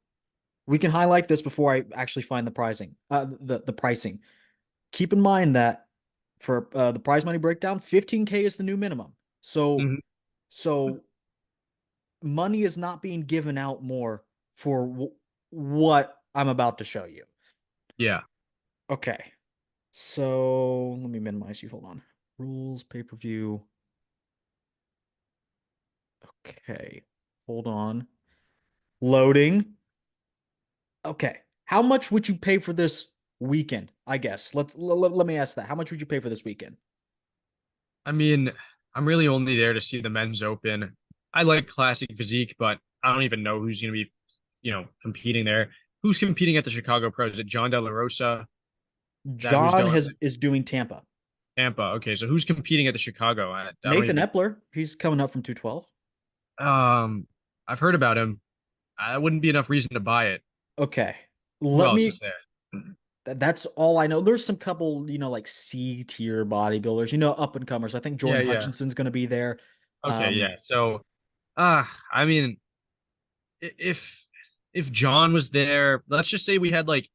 we can highlight this before I actually find the pricing. The pricing. Keep in mind that for the prize money breakdown, 15K is the new minimum. So Hmm. so money is not being given out more for what I'm about to show you. Yeah. Okay. So let me minimize you. Hold on. Rules, pay-per-view. Okay. Hold on. Loading. Okay. How much would you pay for this weekend? I guess. Let me ask that. How much would you pay for this weekend? I mean, I'm really only there to see the men's open. I like classic physique, but I don't even know who's going to be, competing there. Who's competing at the Chicago Pro? Is it John De La Rosa? Is that who's John going? has is doing Tampa. Tampa. Okay, so who's competing at the Chicago? I don't Nathan even. Epler, he's coming up from 212. Um, I've heard about him. I wouldn't be enough reason to buy it. Okay. Who Let else is me there? that's all I know. There's some couple, like C tier bodybuilders, up and comers. I think Yeah, Jordan yeah. Hutchinson's going to be there. Okay, Um, yeah. So, I mean, if John was there, let's just say we had like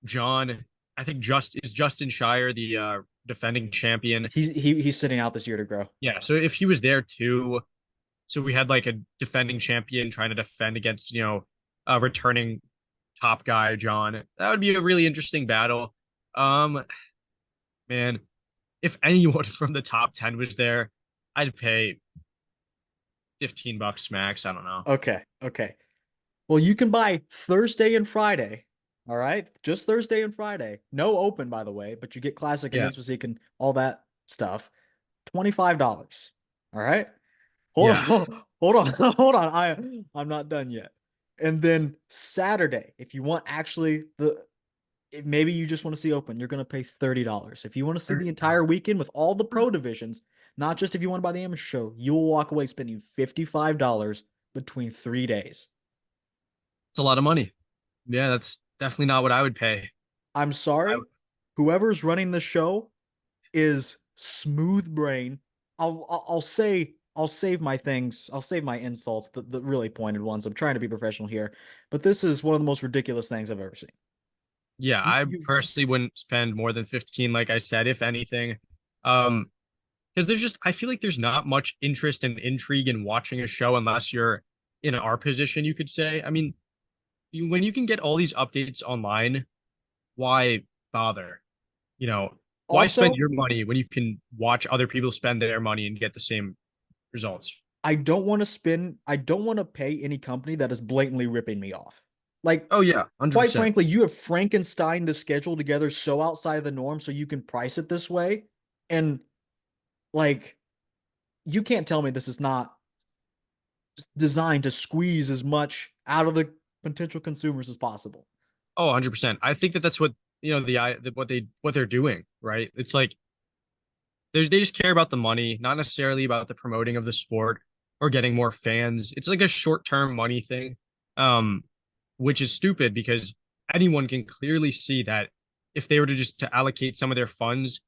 John. I think Justin Shire the defending champion. he's sitting out this year to grow. Yeah. So if he was there too, so we had like a defending champion trying to defend against a returning top guy John. That would be a really interesting battle. Um, man, if anyone from the top 10 was there, I'd pay $15 max. I don't know. Okay. Okay. Well, you can buy Thursday and Friday. All right. Just Thursday and Friday. No open, by the way, but you get classic and Yeah. men's physique and all that stuff. $25. All right. Hold Yeah. on. Hold on. Hold on. I'm not done yet. And then Saturday, if you want actually maybe you just want to see open, you're going to pay $30. If you want to see the entire weekend with all the pro divisions, not just if you want to buy the amateur show, you'll walk away spending $55 between 3 days. It's a lot of money. Yeah, that's definitely not what I would pay. I'm I, sorry. Whoever's running the show is smooth brain. I'll say I'll save my things. I'll save my insults, the really pointed ones. I'm trying to be professional here, but this is one of the most ridiculous things I've ever seen. yeah, You, I you personally wouldn't spend more than 15, like I said, if anything. Um, because I feel like there's not much interest and intrigue in watching a show unless you're in our position, you could say. I mean, when you can get all these updates online, why bother? You know, why spend Also, your money when you can watch other people spend their money and get the same results? I don't want to pay any company that is blatantly ripping me off. Like, Oh yeah, quite 100%. frankly, you have Frankenstein the schedule together so outside of the norm so you can price it this way. And like, you can't tell me this is not designed to squeeze as much out of the potential consumers as possible. Oh, 100%. I think that that's what, what they're doing, right? It's like they just care about the money, not necessarily about the promoting of the sport or getting more fans. It's like a short-term money thing, um, which is stupid because anyone can clearly see that if they were to allocate some of their funds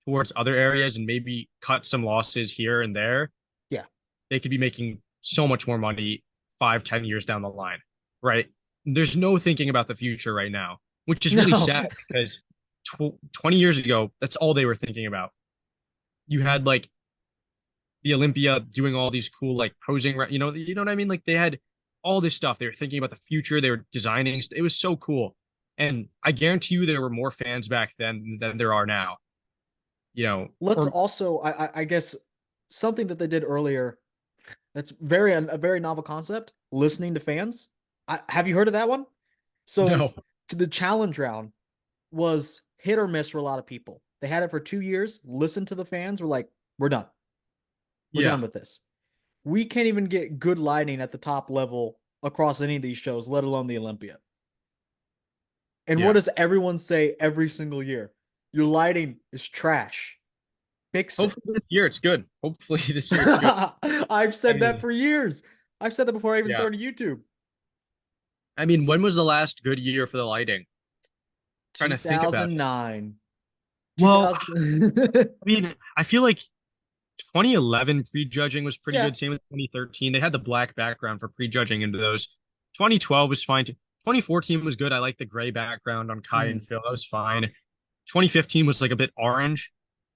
towards other areas and maybe cut some losses here and there, Yeah. they could be making so much more money 5, 10 years down the line, right? There's no thinking about the future right now, which is really No. sad because 20 years ago, that's all they were thinking about. You had like the Olympia doing all these cool like posing, you know what I mean? Like they had all this stuff. They were thinking about the future. They were designing. It was so cool, and I guarantee you there were more fans back then than there are now. Let's Or also, I guess, something that they did earlier that's a very novel concept, listening to fans. Have you heard of that one? So no, to the challenge round was hit or miss for a lot of people. They had it for 2 years, listened to the fans, were like, we're done. We're yeah. done with this. We can't even get good lighting at the top level across any of these shows, let alone the Olympia. And what Yeah. does everyone say every single year? Your lighting is trash. Fix it. Hopefully this year it's good. Hopefully this year it's good. I've I said that mean, for years. I've said that before I even yeah. started YouTube. I mean, when was the last good year for the lighting? Trying to think about it. 2009. Well, 2000. I mean, I feel like 2011 prejudging was pretty Yeah. good. Same with 2013. They had the black background for prejudging into those. 2012 was fine. 2014 was good. I like the gray background on Kai and Mm. Phil. That was fine. 2015 was like a bit orange,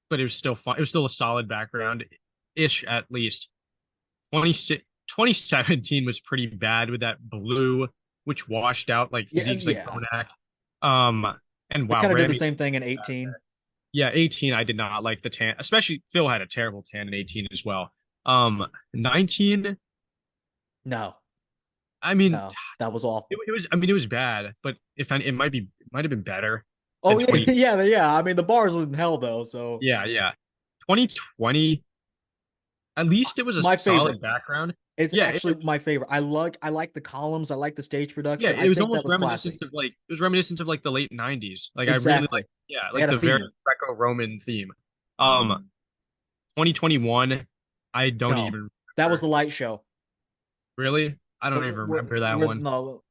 but it was still fun. It was still a solid background ish at least. 2017 was pretty bad with that blue, which washed out like Yeah. physiques like Yeah. Bonac. Um, and They wow, kind of did the Rami. same thing in 18. Yeah, 18, I did not like the tan, especially Phil had a terrible tan in 18 as well. 19, No, I mean, no, that was awful. I mean, it was bad, but if any, it might have been better than Oh, yeah. 20. Yeah. Yeah. I mean, the bar's in hell, though. So Yeah, yeah. 2020, at least it was a my solid favorite. background. It's Yeah, actually my favorite. I like the columns. I like the stage yeah, production. I it was think that almost was reminiscent classy. of like it was reminiscent of like the late 90s. Like I really like Exactly. yeah, They like had a the very theme. Greco-Roman theme. 2021, I don't No, even that was the remember. light show. Really? I don't even remember that one. No,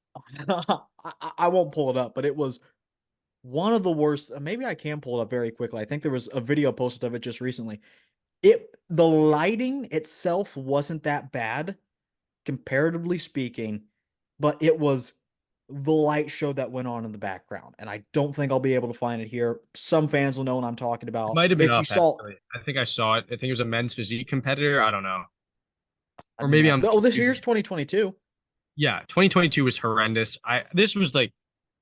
I won't pull it up, but it was one of the worst. Maybe I can pull it up very quickly. I think there was a video posted of it just recently. The lighting itself wasn't that bad, comparatively speaking, but it was the light show that went on in the background. And I don't think I'll be able to find it here. Some fans will know what I'm talking It about. might have been If you up saw, actually. I think I saw it. I think it was a men's physique competitor. I don't know. Or maybe no, I'm oh, this year's confusing. 2022 Yeah, 2022 was horrendous. I this was like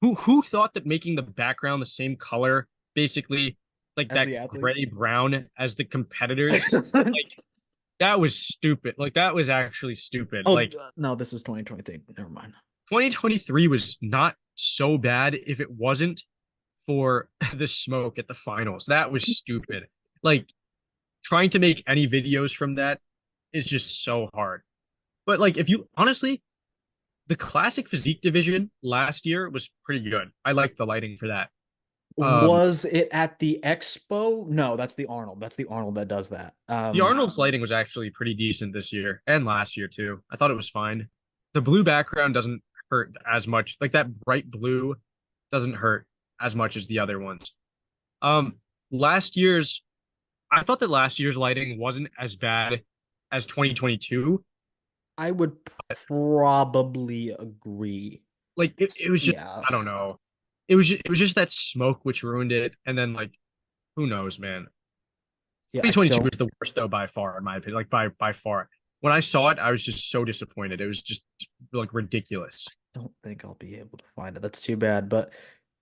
who thought that making the background the same color, basically like as that the athletes. gray brown as the competitors, like that was stupid. Like that was actually stupid. Oh, Like no, this is 2023. Never mind. 2023 was not so bad if it wasn't for the smoke at the finals. That was stupid. Like trying to make any videos from that is just so hard. But like if you honestly, the classic physique division last year was pretty good. I liked the lighting for that. Um, Was it at the expo? No, that's the Arnold. That's the Arnold that does that. the Arnold's lighting was actually pretty decent this year and last year too. I thought it was fine. The blue background doesn't hurt as much. Like that bright blue doesn't hurt as much as the other ones. Um, last year's I thought that last year's lighting wasn't as bad as 2022. I would probably agree. Like it was just Yeah. I don't know. It was just that smoke which ruined it. And then like who knows, man. Yeah, I 2022 don't was the worst though by far, in my opinion. Like by far. When I saw it, I was just so disappointed. It was just like ridiculous. don't think I'll be able to find it. That's too bad. But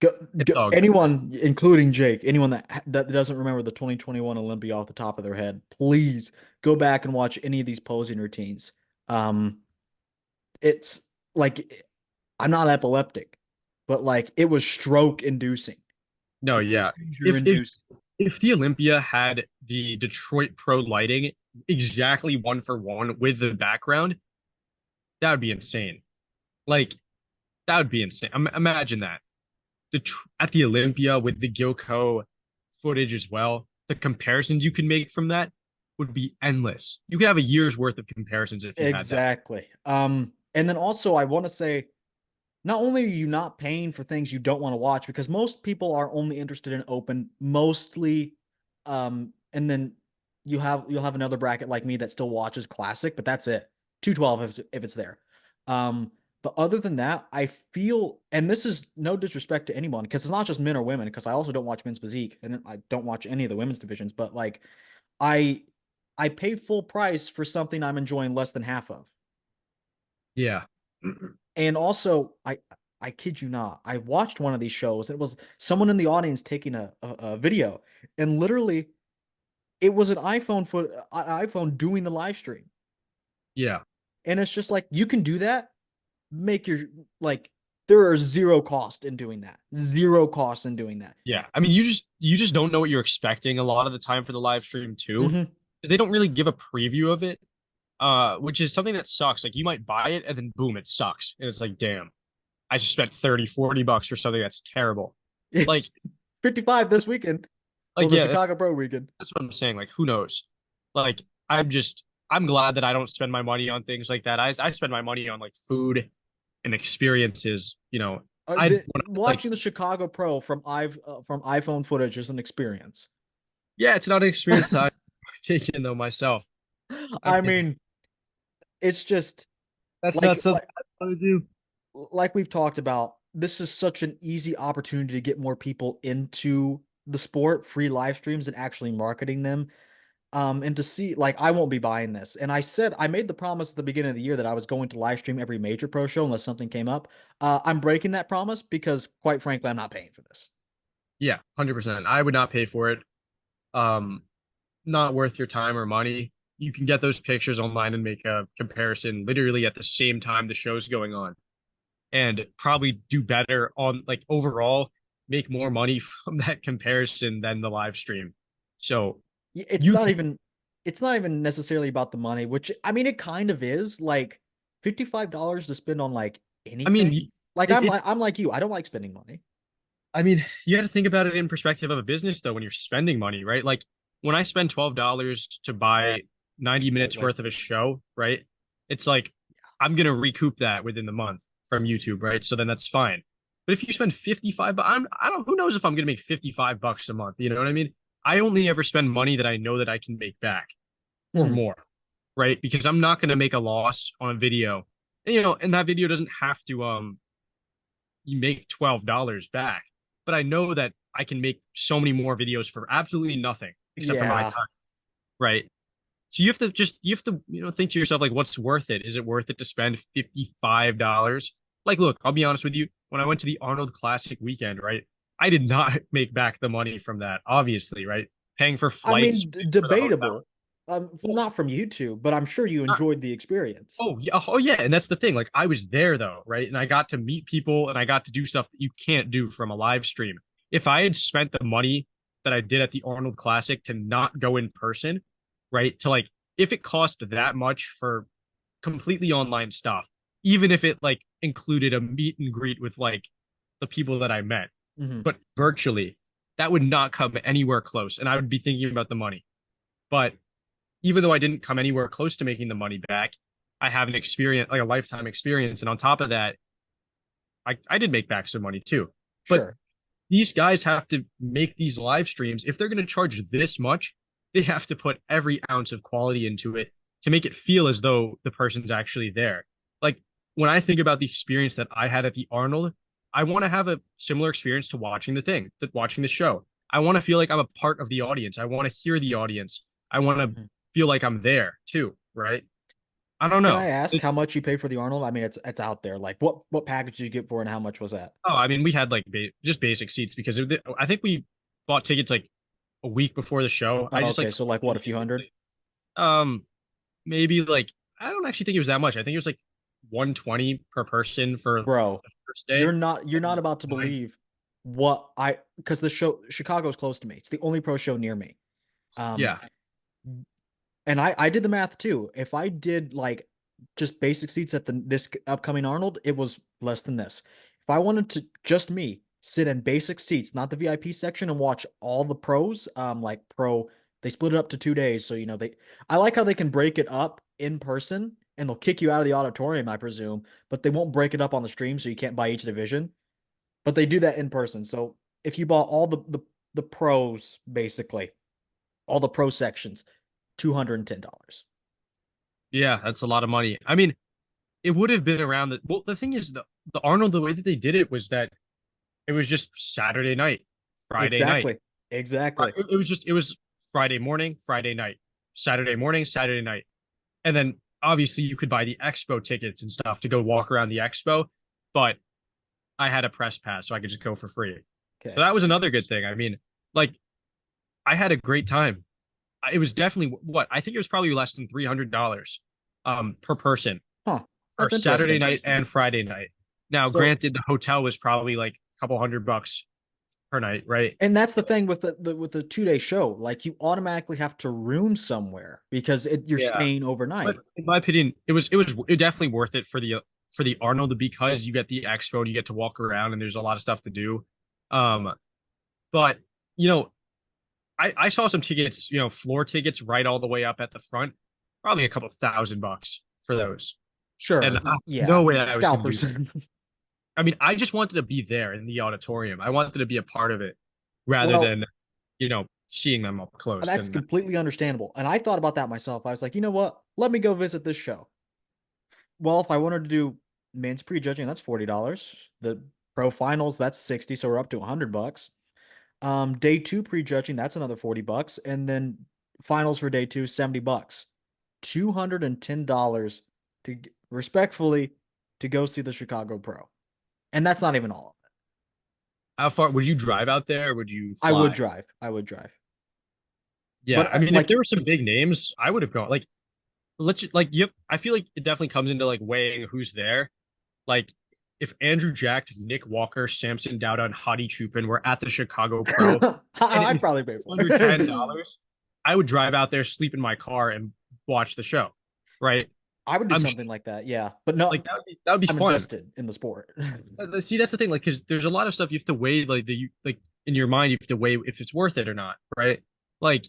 It's all good. anyone, including Jake, anyone that doesn't remember the 2021 Olympia off the top of their head, please go back and watch any of these posing routines. Um, it's like I'm not epileptic, but like it was stroke inducing. No, It was yeah. seizure If if inducing. if the Olympia had the Detroit Pro lighting exactly one for one with the background, that would be insane. Like that would be insane. Imagine that. At the Olympia with the Gilco footage as well. The comparisons you can make from that would be endless. You could have a year's worth of comparisons if you had that. Exactly. And then also I want to say, not only are you not paying for things you don't want to watch, because most people are only interested in open, mostly, and then you'll have another bracket like me that still watches classic, but that's it. 212 if it's there. But other than that, I feel, and this is no disrespect to anyone, because it's not just men or women, because I also don't watch men's physique and I don't watch any of the women's divisions, but like I I paid full price for something I'm enjoying less than half of. Yeah. And also, I kid you not, I watched one of these shows. It was someone in the audience taking a video, and literally, it was an iPhone doing the live stream. Yeah. And it's just like you can do that. Make your like there are zero cost in doing that. Zero cost in doing that. Yeah. I mean, you just don't know what you're expecting a lot of the time for the live stream too. Mm-hmm. Because they don't really give a preview of it. Which is something that sucks. Like you might buy it and then boom, it sucks. And it's like, damn, I just spent 30, 40 bucks for something that's terrible. Like, 55 this weekend. Well, the yeah, Chicago Pro weekend. that's what I'm saying. Like, who knows? Like, I'm glad that I don't spend my money on things like that. I spend my money on like food and experiences. You know, like, Watching the Chicago Pro from iPhone footage is an experience. yeah, it's not an experience that I've taken though myself. I I mean, mean, it's just that's like not something I want to do. like we've talked about. This is such an easy opportunity to get more people into the sport, free live streams and actually marketing them. And to see, like, I won't be buying this. And I made the promise at the beginning of the year that I was going to live stream every major pro show unless something came up. I'm breaking that promise because, quite frankly, I'm not paying for this. Yeah, 100%. I would not pay for it. Um, not worth your time or money. You can get those pictures online and make a comparison literally at the same time the show's going on and probably do better on like overall make more money from that comparison than the live stream. So It's you not can, even. it's not even necessarily about the money, which I mean it kind of is. Like $55 to spend on like I mean, anything. Like it, it I'm like you. I don't like spending money. I mean, you got to think about it in perspective of a business though when you're spending money, right? Like when I spend $12 to buy 90 minutes Totally. worth of a show, right? It's like I'm gonna recoup that within the month from YouTube, right? So then that's fine. But if you spend 55, but I don't who knows if I'm gonna make $55 a month, you know what I mean? I only ever spend money that I know that I can make back or Hmm. more, right? Because I'm not gonna make a loss on a video. And, and that video doesn't have to you make $12 back. But I know that I can make so many more videos for absolutely nothing except for my Yeah. time, right? So you have to think to yourself like what's worth it? Is it worth it to spend $55? Like look, I'll be honest with you, when I went to the Arnold Classic weekend, right? I did not make back the money from that, obviously, right? Paying for I flights, mean, for the hotel. debatable. Well, Not from YouTube, but I'm sure you enjoyed the experience. oh yeah, and that's the thing. Like I was there though, right? And I got to meet people and I got to do stuff that you can't do from a live stream. If I had spent the money that I did at the Arnold Classic to not go in person, right? To like if it cost that much for completely online stuff, even if it like included a meet and greet with like the people that I met, Hmm. but virtually, that would not come anywhere close. And I would be thinking about the money. But even though I didn't come anywhere close to making the money back, I have an experience, like a lifetime experience. And on top of that, I did make back some money too. But Sure. these guys have to make these live streams. If they're going to charge this much, they have to put every ounce of quality into it to make it feel as though the person's actually there. Like when I think about the experience that I had at the Arnold, I want to have a similar experience to watching the thing, to watching the show. I want to feel like I'm a part of the audience. I want to hear the audience. I want to Mhm. feel like I'm there too, right? I don't Can I know. ask how much you paid for the Arnold? I mean, it's out there. Like, what package did you get for, and how much was that? Oh, I mean, we had like just basic seats because I think we bought tickets like a week before the show. I Oh, just okay, like so like what, a few hundred? um maybe like I don't actually think it was that much. I think it was like 120 per person for Bro, the first day. you're not And about to nine. believe what I because the show Chicago's close to me. It's the only pro show near me. Um, Yeah. and I did the math too. If I did like just basic seats at this upcoming Arnold, it was less than this. If I wanted to just me sit in basic seats, not the VIP section, and watch all the pros, like pro, they split it up to 2 days. So I like how they can break it up in person, and they'll kick you out of the auditorium, I presume, but they won't break it up on the stream, so you can't buy each division. But they do that in person. So if you bought all the pros, basically all the pro sections, $210. Yeah, that's a lot of money. I mean, it would have been around the thing is the Arnold, the way that they did it was that it was just Saturday night, Friday night. Exactly. Exactly. It was Friday morning, Friday night, Saturday morning, Saturday night. And then obviously you could buy the expo tickets and stuff to go walk around the expo, but I had a press pass, so I could just go for free. So Okay. that was another good thing. I mean, like I had a great time. It was definitely what I think it was probably less than $300 per person Huh. for That's Saturday interesting. night and Friday night. Now, So, granted, the hotel was probably like a couple $100 per night, right? and that's the thing with with the 2 day show. Like you automatically have to room somewhere because you're Yeah. staying But overnight. in my opinion, it definitely worth it for the Arnold because you get the expo and you get to walk around and there's a lot of stuff to do. Um, but you know, I saw some tickets, floor tickets right all the way up at the front, probably a couple $1,000 for those. And Sure. Yeah. no way I was going to do Scalpers. that. I mean, I just wanted to be there in the auditorium. I wanted to be a part of it rather Well, than, seeing them up close. that's And completely understandable. And I thought about that myself. I was like, you know what? Let me go visit this show. Well, if I wanted to do men's prejudging, that's $40. The pro finals, that's 60, so we're up to $100. Day two prejudging, that's another $40. And then finals for day two, $70. $210 to respectfully to go see the Chicago Pro. And that's not even all of it. how far would you drive out there or would you I would fly? drive. I would drive. Yeah, But I mean, if like there were some big names, I would have gone. Like, I feel like it definitely comes into like weighing who's there. Like, if Andrew Jack, Nick Walker, Samson Dowda, and Hadi Chupin were at the Chicago Pro, and it I'd was probably pay for under it. $10, I would drive out there, sleep in my car, and watch the show. Right? I would do I'm something like that, yeah. But like no, that would be I'm fun. invested in the sport. See, that's the thing, like, because there's a lot of stuff you have to weigh, like in your mind, you have to weigh if it's worth it or not, right? Like,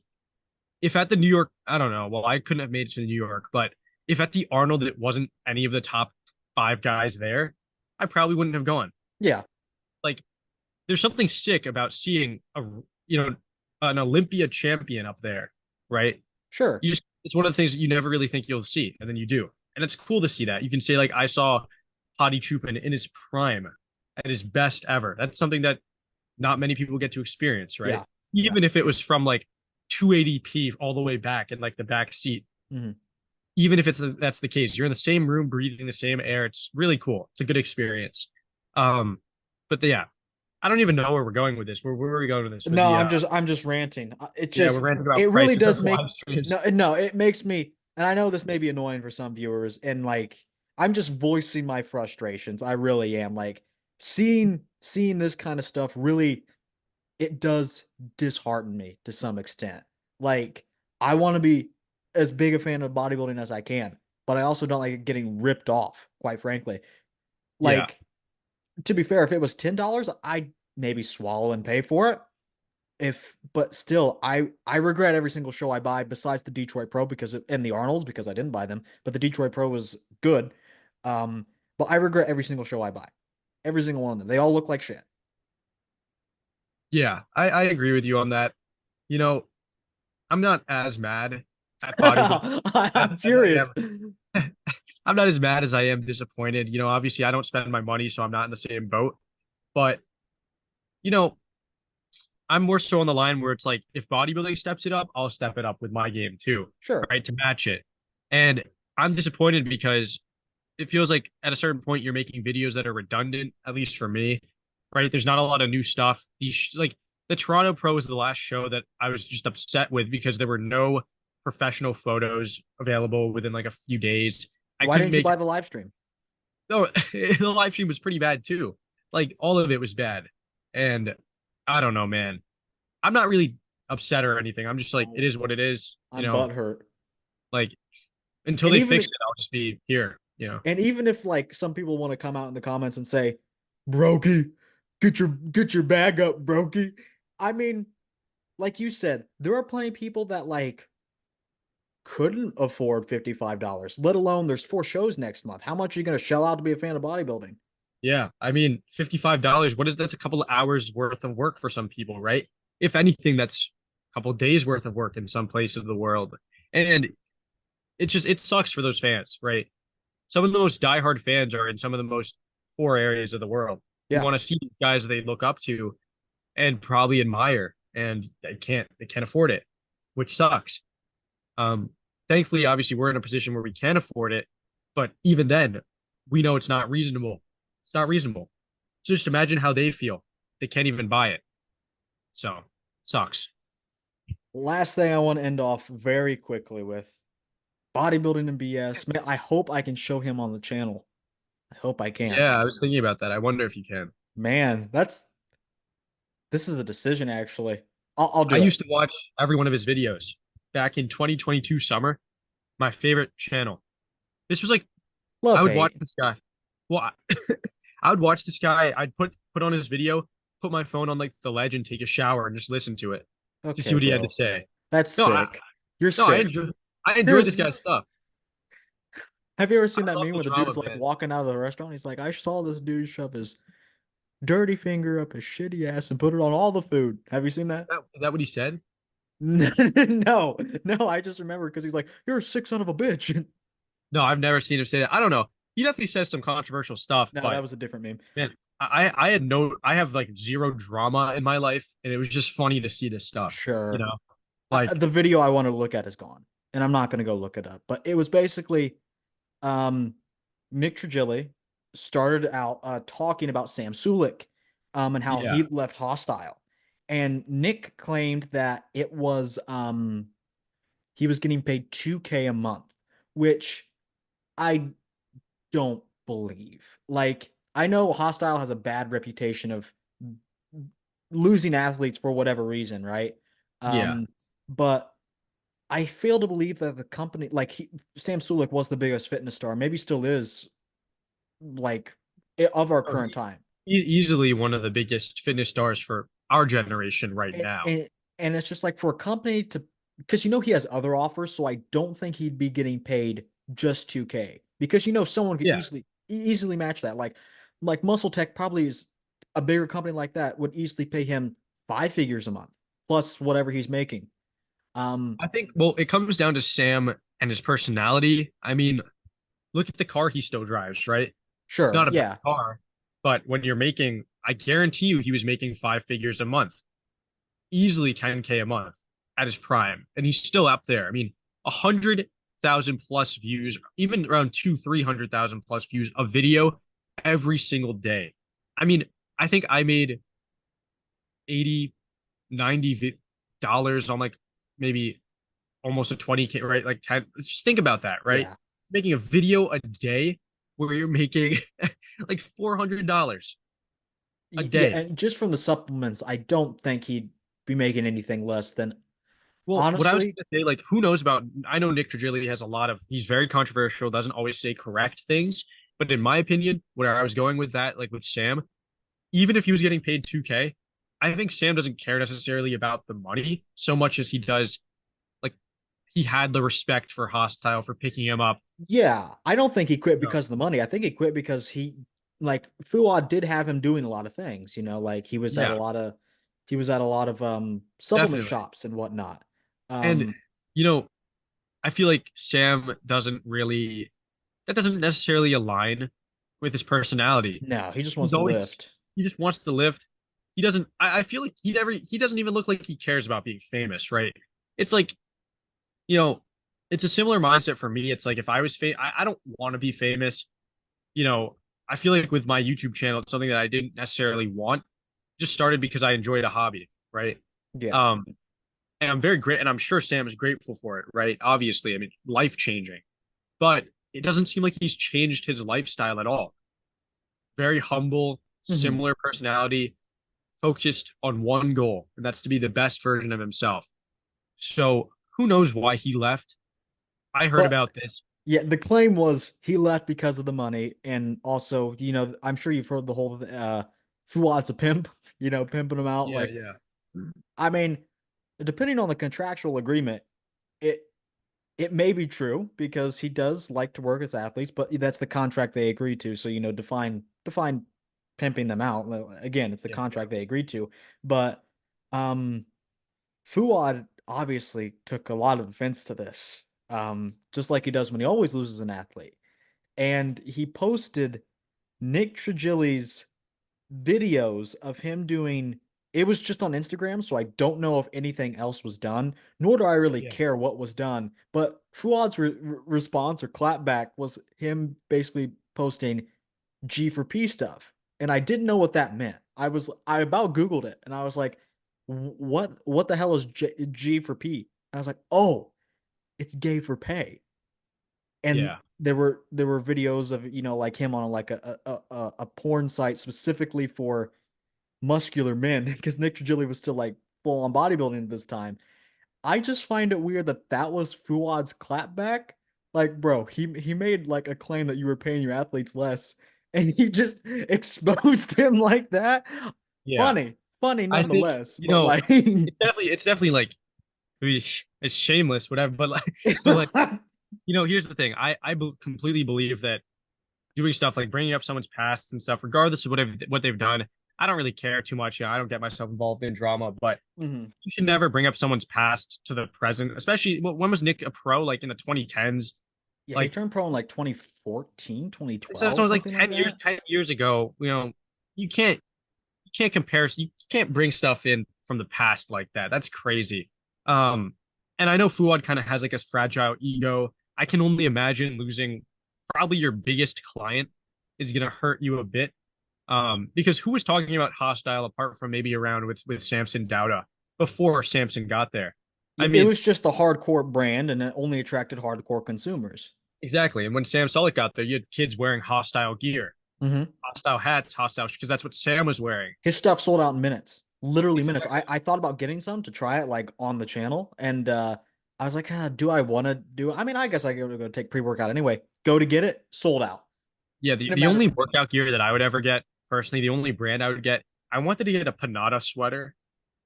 if at the New York, I don't know, well, I couldn't have made it to New York, but if at the Arnold it wasn't any of the top five guys there, I probably wouldn't have gone. Yeah, Like, there's something sick about seeing you know, an Olympia champion up there, right? sure. It's one of the things that you never really think you'll see, and then you do, and it's cool to see that. You can say like I saw Hadi Chupin in his prime, at his best ever. That's something that not many people get to experience, right? Yeah. Yeah. Even if it was from like 280p all the way back in like the back seat. Hmm. Even if that's the case, you're in the same room, breathing the same air. It's really cool. It's a good experience. Um, but yeah, I don't even know where we're going with this. Where are we going with this? With No, the I'm just ranting. It yeah, we're just ranting about it really prices does of make live streams. no, it makes me, and I know this may be annoying for some viewers, and like I'm just voicing my frustrations. I really am. Like seeing this kind of stuff really, it does dishearten me to some extent. Like I want to be as big a fan of bodybuilding as I can, but I also don't like getting ripped off, quite frankly. Yeah, Like, to be fair, if it was $10, I'd maybe swallow and pay for it. But still, I regret every single show I buy besides the Detroit Pro and the Arnold's because I didn't buy them, but the Detroit Pro was good. But I regret every single show I buy, every single one of them. They all look like shit. yeah, I agree with you on that. You know, I'm not as mad at bodybuilding I'm as I furious. am. I'm not as mad as I am disappointed. You know, obviously I don't spend my money, so I'm not in the same boat. But you know, I'm more so on the line where it's like if bodybuilding steps it up, I'll step it up with my game too, Sure. right? To match it. And I'm disappointed because it feels like at a certain point you're making videos that are redundant, at least for me, right? There's not a lot of new stuff. Like the Toronto Pro was the last show that I was just upset with because there were no professional photos available within like a few days. I Why couldn't didn't you make buy the live stream? no, the live stream was pretty bad too. Like all of it was bad. And I don't know, man. I'm not really upset or anything. I'm just like, it is what it is. You I'm know, butthurt. like until And they even fix it, I'll just be here, you know. and even if like some people want to come out in the comments and say, "Brokey, get your bag up, Brokey." I mean, like you said, there are plenty of people that like couldn't afford $55, let alone there's 4 shows next month. How much are you going to shell out to be a fan of bodybuilding? Yeah. I mean, $55, what is that's a couple of hours worth of work for some people, right? If anything, that's a couple of days worth of work in some places of the world. And it sucks for those fans, right? Some of the most diehard fans are in some of the most poor areas of the world. You Yeah. want to see these guys that they look up to and probably admire, and they can't afford it, which sucks. Um, Thankfully, obviously, we're in a position where we can afford it, but even then, we know it's not reasonable. It's not reasonable. So just imagine how they feel. They can't even buy it. So sucks. Last thing I want to end off very quickly with bodybuilding and BS. Man, I hope I can show him on the channel. I hope I can. Yeah, I was thinking about that. I wonder if you can. Man, this is a decision actually. I'll I do it. used to watch every one of his videos back in 2022 summer. My favorite channel. This was like Love I would watch hate. this guy. Well, I would watch this guy. I'd put on his video, put my phone on like the ledge, and take a shower and just listen to it to see Okay, what he had to bro. say. That's No, I sick. You're no, sick. I enjoy this Here's guy's stuff. Have you ever I seen that love meme the where the drama, dude's like man. walking out of the restaurant? He's like, I saw this dude shove his dirty finger up his shitty ass and put it on all the food. Have you seen that? Is that what he said? No, no, I just remember because he's like, "You're a sick son of a bitch." No, I've never seen him say that. I don't know. He definitely says some controversial stuff, No, that but was a different meme. man, I have like zero drama in my life, and it was just funny to see this stuff. You Sure. know, like The video I wanted to look at is gone, and I'm not going to go look it up. But it was basically, um, Nick Trigili started out talking about Sam Sulik, and how yeah, he left Hostile, and Nick claimed that it was he was getting paid 2K a month, which I don't believe. Like, I know Hostile has a bad reputation of losing athletes for whatever reason, right? yeah, Um, but I fail to believe that the company, like Sam Sulek was the biggest fitness star, maybe still is, like of our Oh, current time. easily one of the biggest fitness stars for our generation right And, now. and, and it's just like for a company to, because he has other offers, so I don't think he'd be getting paid just 2K because someone could Yeah, easily match that. Like Muscle Tech probably is a bigger company like that would easily pay him 5 figures a month plus whatever he's making. Um, I think, well, it comes down to Sam and his personality. I mean, look at the car he still drives, right? It's sure, not a bad yeah, car, but when you're making, I guarantee you he was making 5 figures a month, easily 10K a month at his prime. And he's still up there. I mean, 100,000 plus views, even around 300,000 plus views a video every single day. I mean, I think I made 80, $90 on like maybe almost a 20K, right? Like 10. Just think about that, right? yeah. Making a video a day where you're making like $400 a Yeah, day. and just from the supplements, I don't think he'd be making anything less than Well, what I was honestly. going to say, like, who knows about, I know Nick Trigili has a lot of, he's very controversial, doesn't always say correct things. But in my opinion, where I was going with that, like with Sam, even if he was getting paid 2K, I think Sam doesn't care necessarily about the money so much as he does, like, he had the respect for Hostile for picking him up. Yeah, I don't think he quit No. because of the money. I think he quit because like Fuad did have him doing a lot of things, like Yeah, he was at a lot of supplement definitely. shops and whatnot. And, Um, you know, I feel like Sam doesn't really, that doesn't necessarily align with his personality. no, he just He's wants to always, lift. he just wants to lift. He doesn't, I feel like he doesn't even look like he cares about being famous, right? It's like, you know, it's a similar mindset for me. It's like if I was I don't want to be famous. You know, I feel like with my YouTube channel, it's something that I didn't necessarily want. Just started because I enjoyed a hobby, right? Yeah. Um, and I'm very great, and I'm sure Sam is grateful for it, right? Obviously, I mean, life changing, but it doesn't seem like he's changed his lifestyle at all. Very humble, Hmm. similar personality, focused on one goal, and that's to be the best version of himself. So who knows why he left? I heard But about this. yeah, the claim was he left because of the money, and also, I'm sure you've heard the whole Fuad's a pimp, pimping him out. Yeah, Like, yeah, I mean, depending on the contractual agreement, it it may be true because he does like to work as athletes, but that's the contract they agreed to. So, define pimping them out. Again, it's the yeah, yeah, contract they agreed to. But um Fuad obviously took a lot of offense to this. Just like he does when he always loses an athlete. And he posted Nick Trigili's videos of him doing it was just on Instagram, so I don't know if anything else was done, nor do I really yeah, care what was done. But Fuad's response or clapback was him basically posting G for P stuff. And I didn't know what that meant. I about Googled it and I was like, what the hell is G for P? And I was like, oh, it's gay for pay. And yeah, there were videos of like him on like a porn site specifically for muscular men because Nick Trigili was still like full on bodybuilding at this time. I just find it weird that that was Fuad's clapback. Like, bro, he made like a claim that you were paying your athletes less, and he just exposed him like that. yeah. Funny I think, nonetheless. But like, it's definitely like, it's shameless, whatever. But like, here's the thing. I completely believe that doing stuff like bringing up someone's past and stuff, regardless of what they've done, I don't really care too much. I don't get myself involved in drama, but Mhm. you should never bring up someone's past to the present, especially when was Nick a pro? Like in the 2010s? Yeah, he Like, turned pro in like 2014, so 2012, it's like something like 10 years, that. 10 years ago, you can't, you can't compare, you can't bring stuff in from the past like that. That's crazy. Um, and I know Fuad kind of has like a fragile ego. I can only imagine losing probably your biggest client is going to hurt you a bit. Because who was talking about hostile apart from maybe around with Samson Dauda before Samson got there? I Yeah, it mean, was just the hardcore brand, and it only attracted hardcore consumers. exactly. And when Sam Sulek got there, you had kids wearing hostile gear, Hmm. hostile hats, hostile, because that's what Sam was wearing. His stuff sold out in minutes, literally minutes. I Exactly. I thought about getting some to try it like on the channel, and I was like, do I want to do it? I mean, I guess I go take pre-workout anyway. Go to get it, sold out Yeah, in a the matter only of workout minutes. gear that I would ever get, personally, the only brand I would get, I wanted to get a Panada sweater.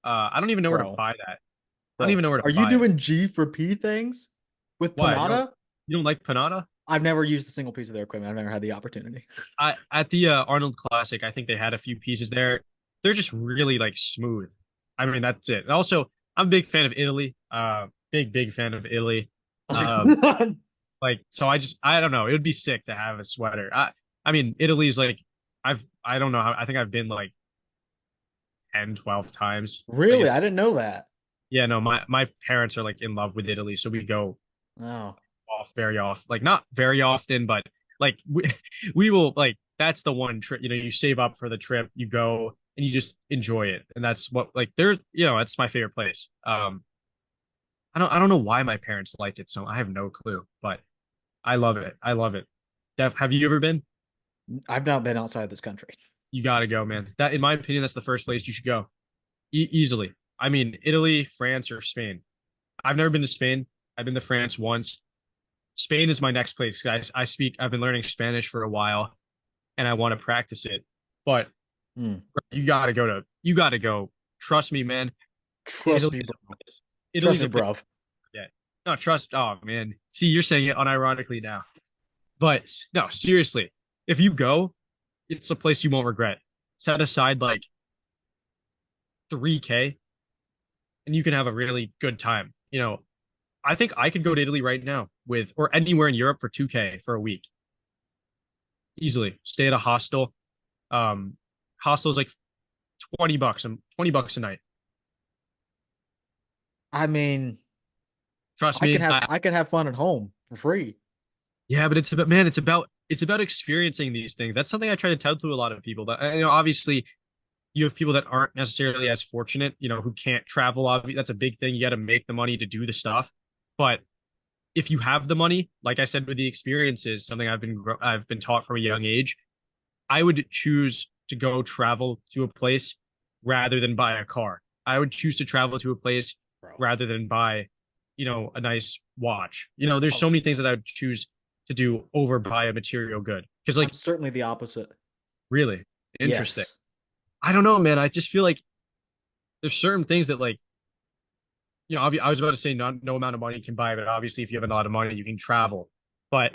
I don't even know where to Bro, buy that. I don't bro, even know where to are you buy it. doing G for P things with Why? Panada? You don't like Panada? I've never used a single piece of their equipment. I've never had the opportunity. I at the Arnold Classic, I think they had a few pieces there. They're just really like smooth. I mean, that's it. And also, I'm a big fan of Italy. Big fan of Italy. Um, like so I don't know. It would be sick to have a sweater. I mean, Italy's like I don't know. I think I've been like 10, 12 times. Like Really? it's I didn't know that. yeah, no, my parents are like in love with Italy, so we go Oh, off very often. Like not very often, but like we will like that's the one trip, you save up for the trip, you go and you just enjoy it. And that's what like there's that's my favorite place. I don't know why my parents like it, so I have no clue, but I love it. I love it. Def, have you ever been? I've not been outside this country. You gotta go, man. That in my opinion, that's the first place you should go. Easily. I mean, Italy, France, or Spain. I've never been to Spain. I've been to France once. Spain is my next place, guys. I've been learning Spanish for a while and I want to practice it. But Hmm. you gotta go. Trust me, man. Trust Italy me, is bro. a place. Trust Italy's me, a place. bro. Yeah. No, trust. Oh man. See, you're saying it unironically now. But no, seriously. If you go, it's a place you won't regret. Set aside like 3K and you can have a really good time. I think I could go to Italy right now with or anywhere in Europe for 2K for a week. Easily. Stay at a hostel. Hostel's like 20 bucks. 20 bucks a night. I mean, Trust I can me. have I can have fun at home for free. Yeah, but it's about man, it's about experiencing these things. That's something I try to tell to a lot of people that obviously you have people that aren't necessarily as fortunate, who can't travel. Obviously, that's a big thing. You got to make the money to do the stuff. But if you have the money, like I said with the experiences, something I've been taught from a young age, I would choose to go travel to a place rather than buy a car. I would choose to travel to a place Bro. rather than buy, a nice watch. There's Oh, so many things that I would choose to do over buy a material good. Because I'm like certainly the opposite. really interesting. Yes. I don't know, man. I just feel like there's certain things that like, I was about to say no amount of money can buy, but obviously if you have a lot of money, you can travel. But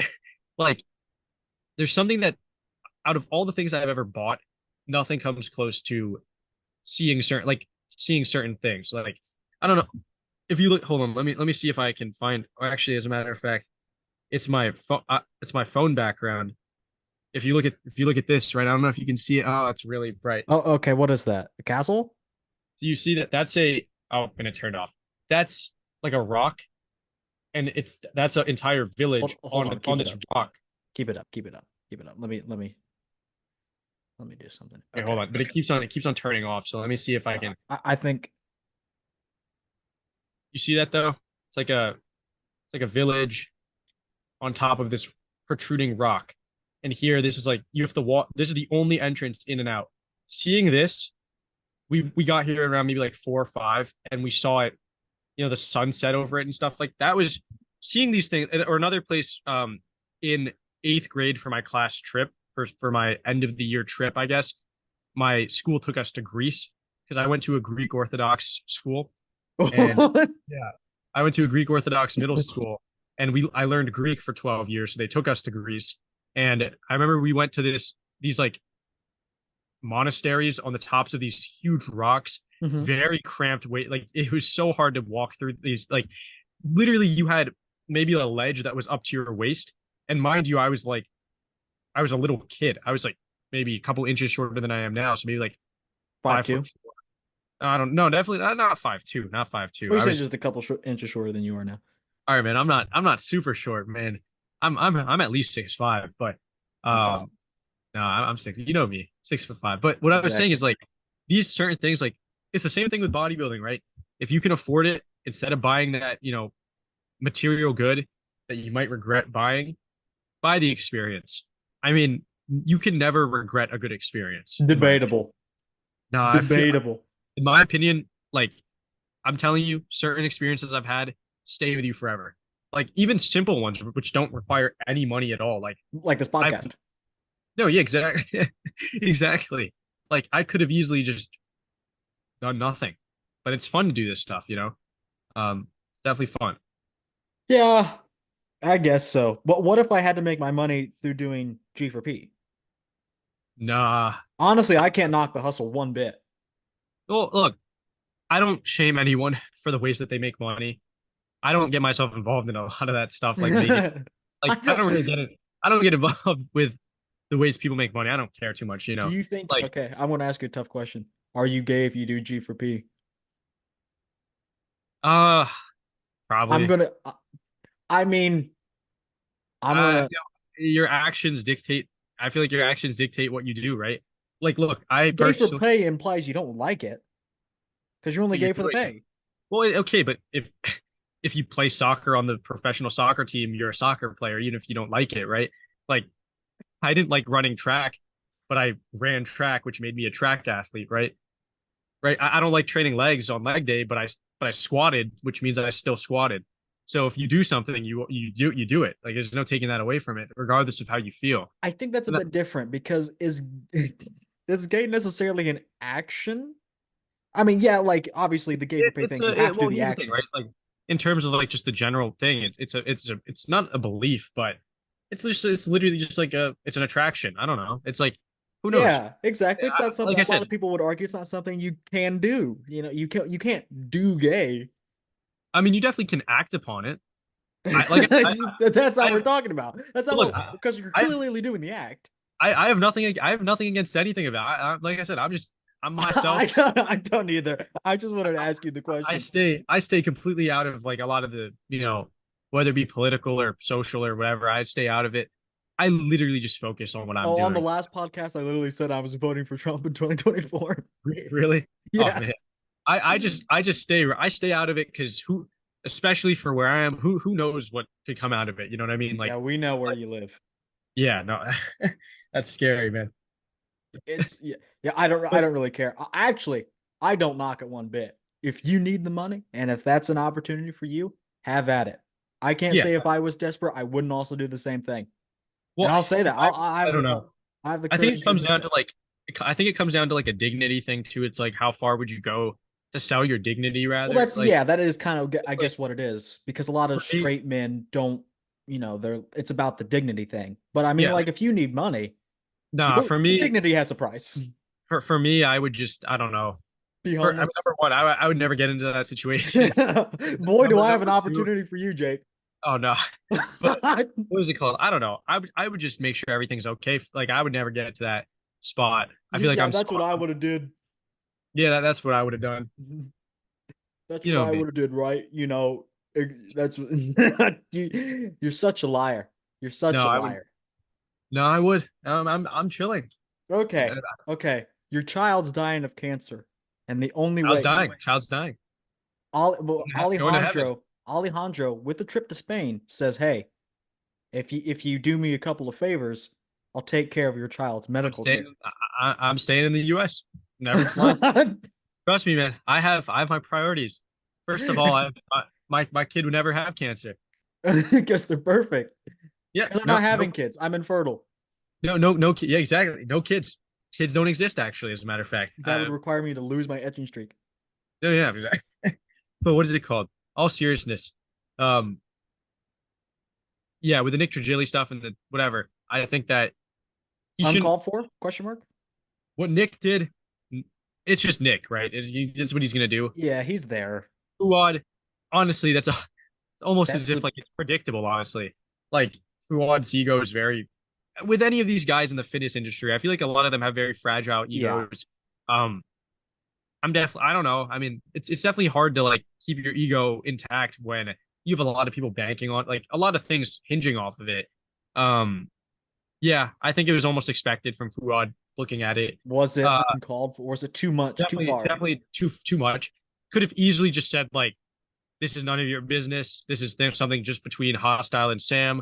like there's something that out of all the things I've ever bought, nothing comes close to seeing certain things. Like I don't know if you look. Hold on, let me see if I can find. Or actually, as a matter of fact, it's my phone. It's my phone background. If you look at this, right? I don't know if you can see it. Oh, it's really bright. Oh, okay. What is that? A castle? Do you see that? That's a. Oh, and it turned off. That's like a rock, and that's an entire village Hold on on. on Keep it this up. rock. Keep it up. Keep it up. Keep it up. Let me do something. Okay, hold Okay. on, but it keeps on turning off. So let me see if I can. I think You see that though? It's like a village on top of this protruding rock. And here, this is like you have to walk. This is the only entrance in and out. Seeing this, we got here around maybe like 4 or 5, and we saw it. The sunset over it and stuff like that was seeing these things. Or another place, in 8th grade for my class trip for my end of the year trip, I guess. My school took us to Greece because I went to a Greek Orthodox school, and yeah, I went to a Greek Orthodox middle school, and I learned Greek for 12 years. So they took us to Greece, and I remember we went to these like monasteries on the tops of these huge rocks, Mhm. very cramped way. Like it was so hard to walk through these. Like literally, you had maybe a ledge that was up to your waist, and mind you, I was a little kid. I was like maybe a couple inches shorter than I am now, so maybe like Five five two. foot. I don't know, definitely not 5'2", not 5'2". We I say was just a couple inches shorter than you are now. all right, man. I'm not super short, man. I'm at least 6'5", but That's up. um no, I'm six. You know me, 6'5". But what I was saying Exactly. is like these certain things, like it's the same thing with bodybuilding, right? If you can afford it, instead of buying that, material good that you might regret buying, buy the experience. I mean, you can never regret a good experience, in my opinion. Debatable. No, I feel, Debatable. in my opinion, like I'm telling you, certain experiences I've had, stay with you forever. Like even simple ones which don't require any money at all. Like this I podcast. no, yeah, exactly. Exactly. Like I could have easily just done nothing. But it's fun to do this stuff, you know? It's definitely fun. Yeah, I guess so. But what if I had to make my money through doing G for P? Nah. Honestly, I can't knock the hustle one bit. Well, look, I don't shame anyone for the ways that they make money. I don't get myself involved in a lot of that stuff, like making I I don't don't, really get it. I don't get involved with the ways people make money. I don't care too much, you do know. you think, Like, okay, I want to ask you a tough question. Are you gay if you do G for P? uh, I'm probably. gonna, I mean, I'm gonna, You know, your actions dictate. I feel like your actions dictate what you do, right? Like, look, I gay for personally, pay implies you don't like it because you're only but you're gay for the doing it. pay. Well, okay, but if if you play soccer on the professional soccer team, you're a soccer player, even if you don't like it, right? Like, I didn't like running track, but I ran track, which made me a track athlete, right? Right. I don't like training legs on leg day, but I squatted, which means I still squatted. So if you do something, you do it. Like there's no taking that away from it, regardless of how you feel. I think that's a And that, bit different because is gay necessarily an action? I mean, yeah, like obviously the gay for pay it's things, you have to do well, the here's the thing, right? actions. Like in terms of like just the general thing, it's not a belief, but it's literally just like it's an attraction. I don't know. It's like who knows? Yeah, exactly. It's not something Like I a lot of said, people would argue. It's not something you can do. You can't do gay. I mean, you definitely can act upon it. I like That's not what I we're talking about. That's not look, what because you're I clearly doing the act. I have nothing. I have nothing against anything about. Like I said, I'm myself. I don't either. I just wanted to ask you the question. I stay completely out of like a lot of the whether it be political or social or whatever. I stay out of it. I literally just focus on what I'm Oh, on the doing. last podcast, I literally said I was voting for Trump in 2024. Really? Oh Yeah. man, I just stay out of it because who, especially for where I am, who knows what could come out of it? You know what I mean? Yeah, we know where Like you live. yeah, no, that's scary, man. It's yeah, I don't really care. Actually, I don't knock it one bit. If you need the money and if that's an opportunity for you, have at it. I can't Yeah. say if I was desperate, I wouldn't also do the same thing. And Well, I'll say that. I I have don't know. I have the I think courage it to comes admit down that. to like, I think it comes down to like a dignity thing too. It's like how far would you go to sell your dignity Well, rather? Like, that is kind of I like guess what it is because a lot of for me, straight men don't, they're it's about the dignity thing. But I mean, yeah, like like if you need money, nah, for me, dignity has a price. for me, I would just, I don't know. Be For homeless. number one, I would never get into that situation. Boy, do I have an Number two, opportunity for you, Jake. oh no. But what is it called? I don't know. I would just make sure everything's okay. Like I would never get to that spot. I feel like Yeah, I'm so, that's what I would have did. yeah, that's what I would have done. That's You what know I me. would have did, right? That's you're such a liar. You're such No, a I would. liar. No, I would. I'm chilling. Okay. Okay. Your child's dying of cancer. And the only Child's way dying. Child's dying. Going to heaven. Alejandro with the trip to Spain says, "Hey, if you do me a couple of favors, I'll take care of your child's I'm medical care." staying. I'm staying in the U.S. Never flying. Trust me, man. I have my priorities. First of all, my kid would never have cancer. I guess they're perfect. Yeah, Because I'm no, not no, having kids. I'm infertile. no. Yeah, exactly. No kids. Kids don't exist, actually. As a matter of fact. That would require me to lose my etching streak. No, yeah, exactly. But what is it called? All seriousness. Um, yeah, with the Nick Trigili stuff and the whatever, I think that he shouldn't. Uncalled for? Question mark? What Nick did, it's just Nick, right? That's what he's gonna do. Yeah, he's there. Fuad, honestly, almost as That's if a, like it's predictable, honestly. Like Fuad's ego is very with any of these guys in the fitness industry, I feel like a lot of them have very fragile yeah. egos. Um, I'm definitely I don't know. I mean, it's definitely hard to like keep your ego intact when you have a lot of people banking on like a lot of things hinging off of it. Um, yeah, I think it was almost expected from Fuad looking at it. Was it Uh, uncalled for? Was it too much, too definitely far? definitely too much. Could have easily just said like this is none of your business. This is there's something just between Hostile and Sam.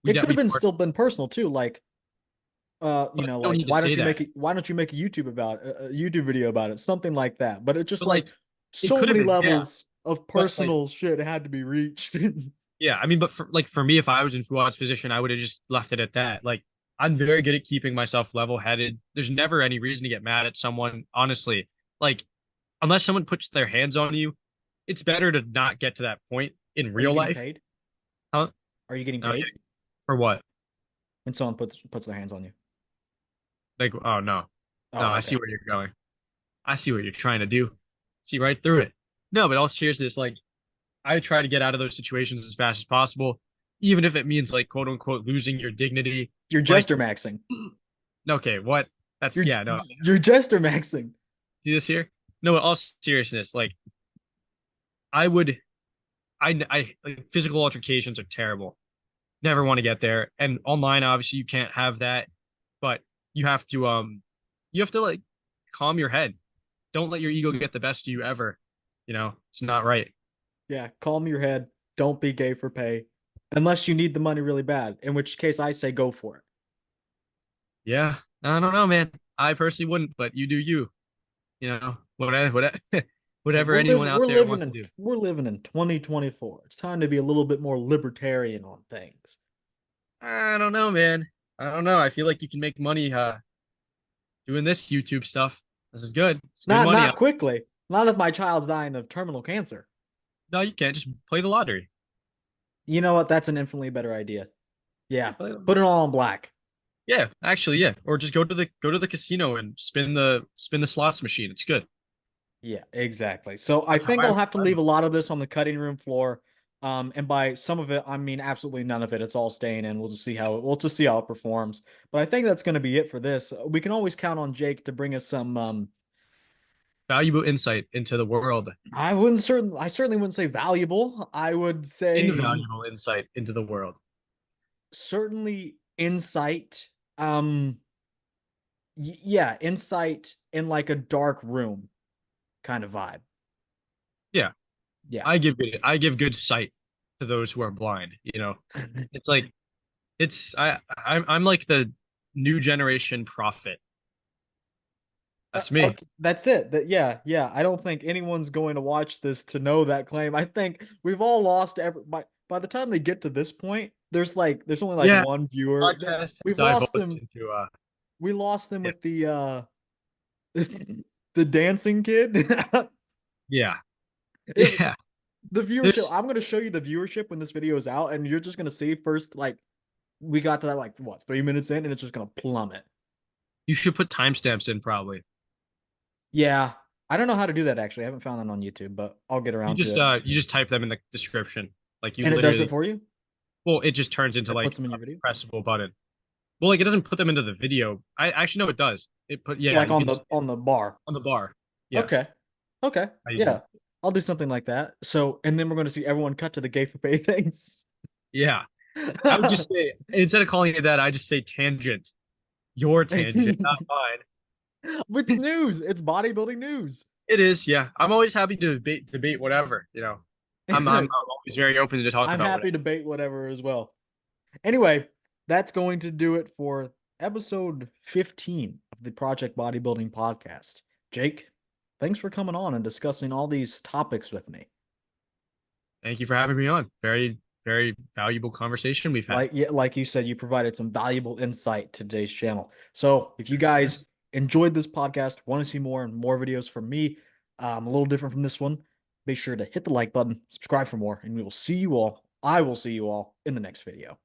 It could have We been still been personal too, like but you don't like need to say that. why don't you make a YouTube about a YouTube video about it, something like that. But it just But like like it so could have many been, yeah. levels of But like, personal shit had to be reached. yeah, I mean, but for me, if I was in Fuad's position, I would have just left it at that. Like, I'm very good at keeping myself level-headed. There's never any reason to get mad at someone, honestly. Like, unless someone puts their hands on you, it's better to not get to that point in Are you real getting life. paid? Huh? Are you getting Oh, paid yeah. For what? when someone puts their hands on you? Like, oh no. No, Oh, I see okay. where you're going. I see what you're trying to do. See right through it. No, but all seriousness, like I try to get out of those situations as fast as possible, even if it means like quote unquote losing your dignity. You're Like, jester maxing. okay, what? That's You're yeah, no. you're jester maxing. See this here? No, in all seriousness, like I would I like physical altercations are terrible. Never want to get there. And online, obviously, you can't have that, but you have to like calm your head. Don't let your ego get the best of you ever. It's not right. Yeah, calm your head. Don't be gay for pay. Unless you need the money really bad, in which case I say go for it. Yeah, I don't know, man. I personally wouldn't, but you do you. Whatever, Hey, whatever anyone out there wants to do. we're living in 2024. It's time to be a little bit more libertarian on things. I don't know, man. I don't know. I feel like you can make money doing this YouTube stuff. This is good. It's good money. Not quickly. Not if my child's dying of terminal cancer. No, you can't. Just play the lottery. You know what? That's an infinitely better idea. Yeah, Yeah. play Put it all on black. Yeah, actually, yeah. Or just go to the casino and spin the slots machine. It's good. Yeah, exactly. So I That's how think I, I'll have to I leave a lot of this on the cutting room floor. And by some of it, I mean absolutely none of it. It's all staying in. We'll just see how it performs. But I think that's going to be it for this. We can always count on Jake to bring us some valuable insight into the world. I certainly wouldn't say valuable. I would say Invaluable insight into the world. certainly insight. Um yeah, insight in like a dark room kind of vibe. Yeah, Yeah. I give good sight to those who are blind. It's like I'm like the new generation prophet. That's me. Okay, that's it. Yeah. I don't think anyone's going to watch this to know that claim. I think we've all lost by the time they get to this point, there's only like Yeah, one viewer. podcast has We've divulged lost them. into We lost them yeah, with the the dancing kid. yeah, It, yeah. the viewership. There's I'm gonna show you the viewership when this video is out, and you're just gonna see first like we got to that like what 3 minutes in, and it's just gonna plummet. You should put timestamps in probably. Yeah, I don't know how to do that actually. I haven't found that on YouTube, but I'll get You around to just it. type them in the description. Like you And it does it literally for you. well, it just turns into It like puts them in a your video, pressable button. Well, like it doesn't put them into the video. I actually know it does. Yeah, like you can on the bar. on the bar. Yeah, Okay, okay, I use yeah, it. I'll do something like that. So, and then we're going to see everyone cut to the gay for pay things. Yeah. I would just say instead of calling it that, I just say tangent. Your tangent, not mine. It's news. It's bodybuilding news. It is, yeah. I'm always happy to debate whatever, I'm always very open to talk I'm about happy whatever. to bait whatever as well. Anyway, that's going to do it for episode 15 of the Project Bodybuilding podcast. Jake, thanks for coming on and discussing all these topics with me. Thank you for having me on. Very, very valuable conversation we've had. Like you said, you provided some valuable insight to today's channel. So if you guys enjoyed this podcast, want to see more and more videos from me, a little different from this one, make sure to hit the like button, subscribe for more, and we will see you all. I will see you all in the next video.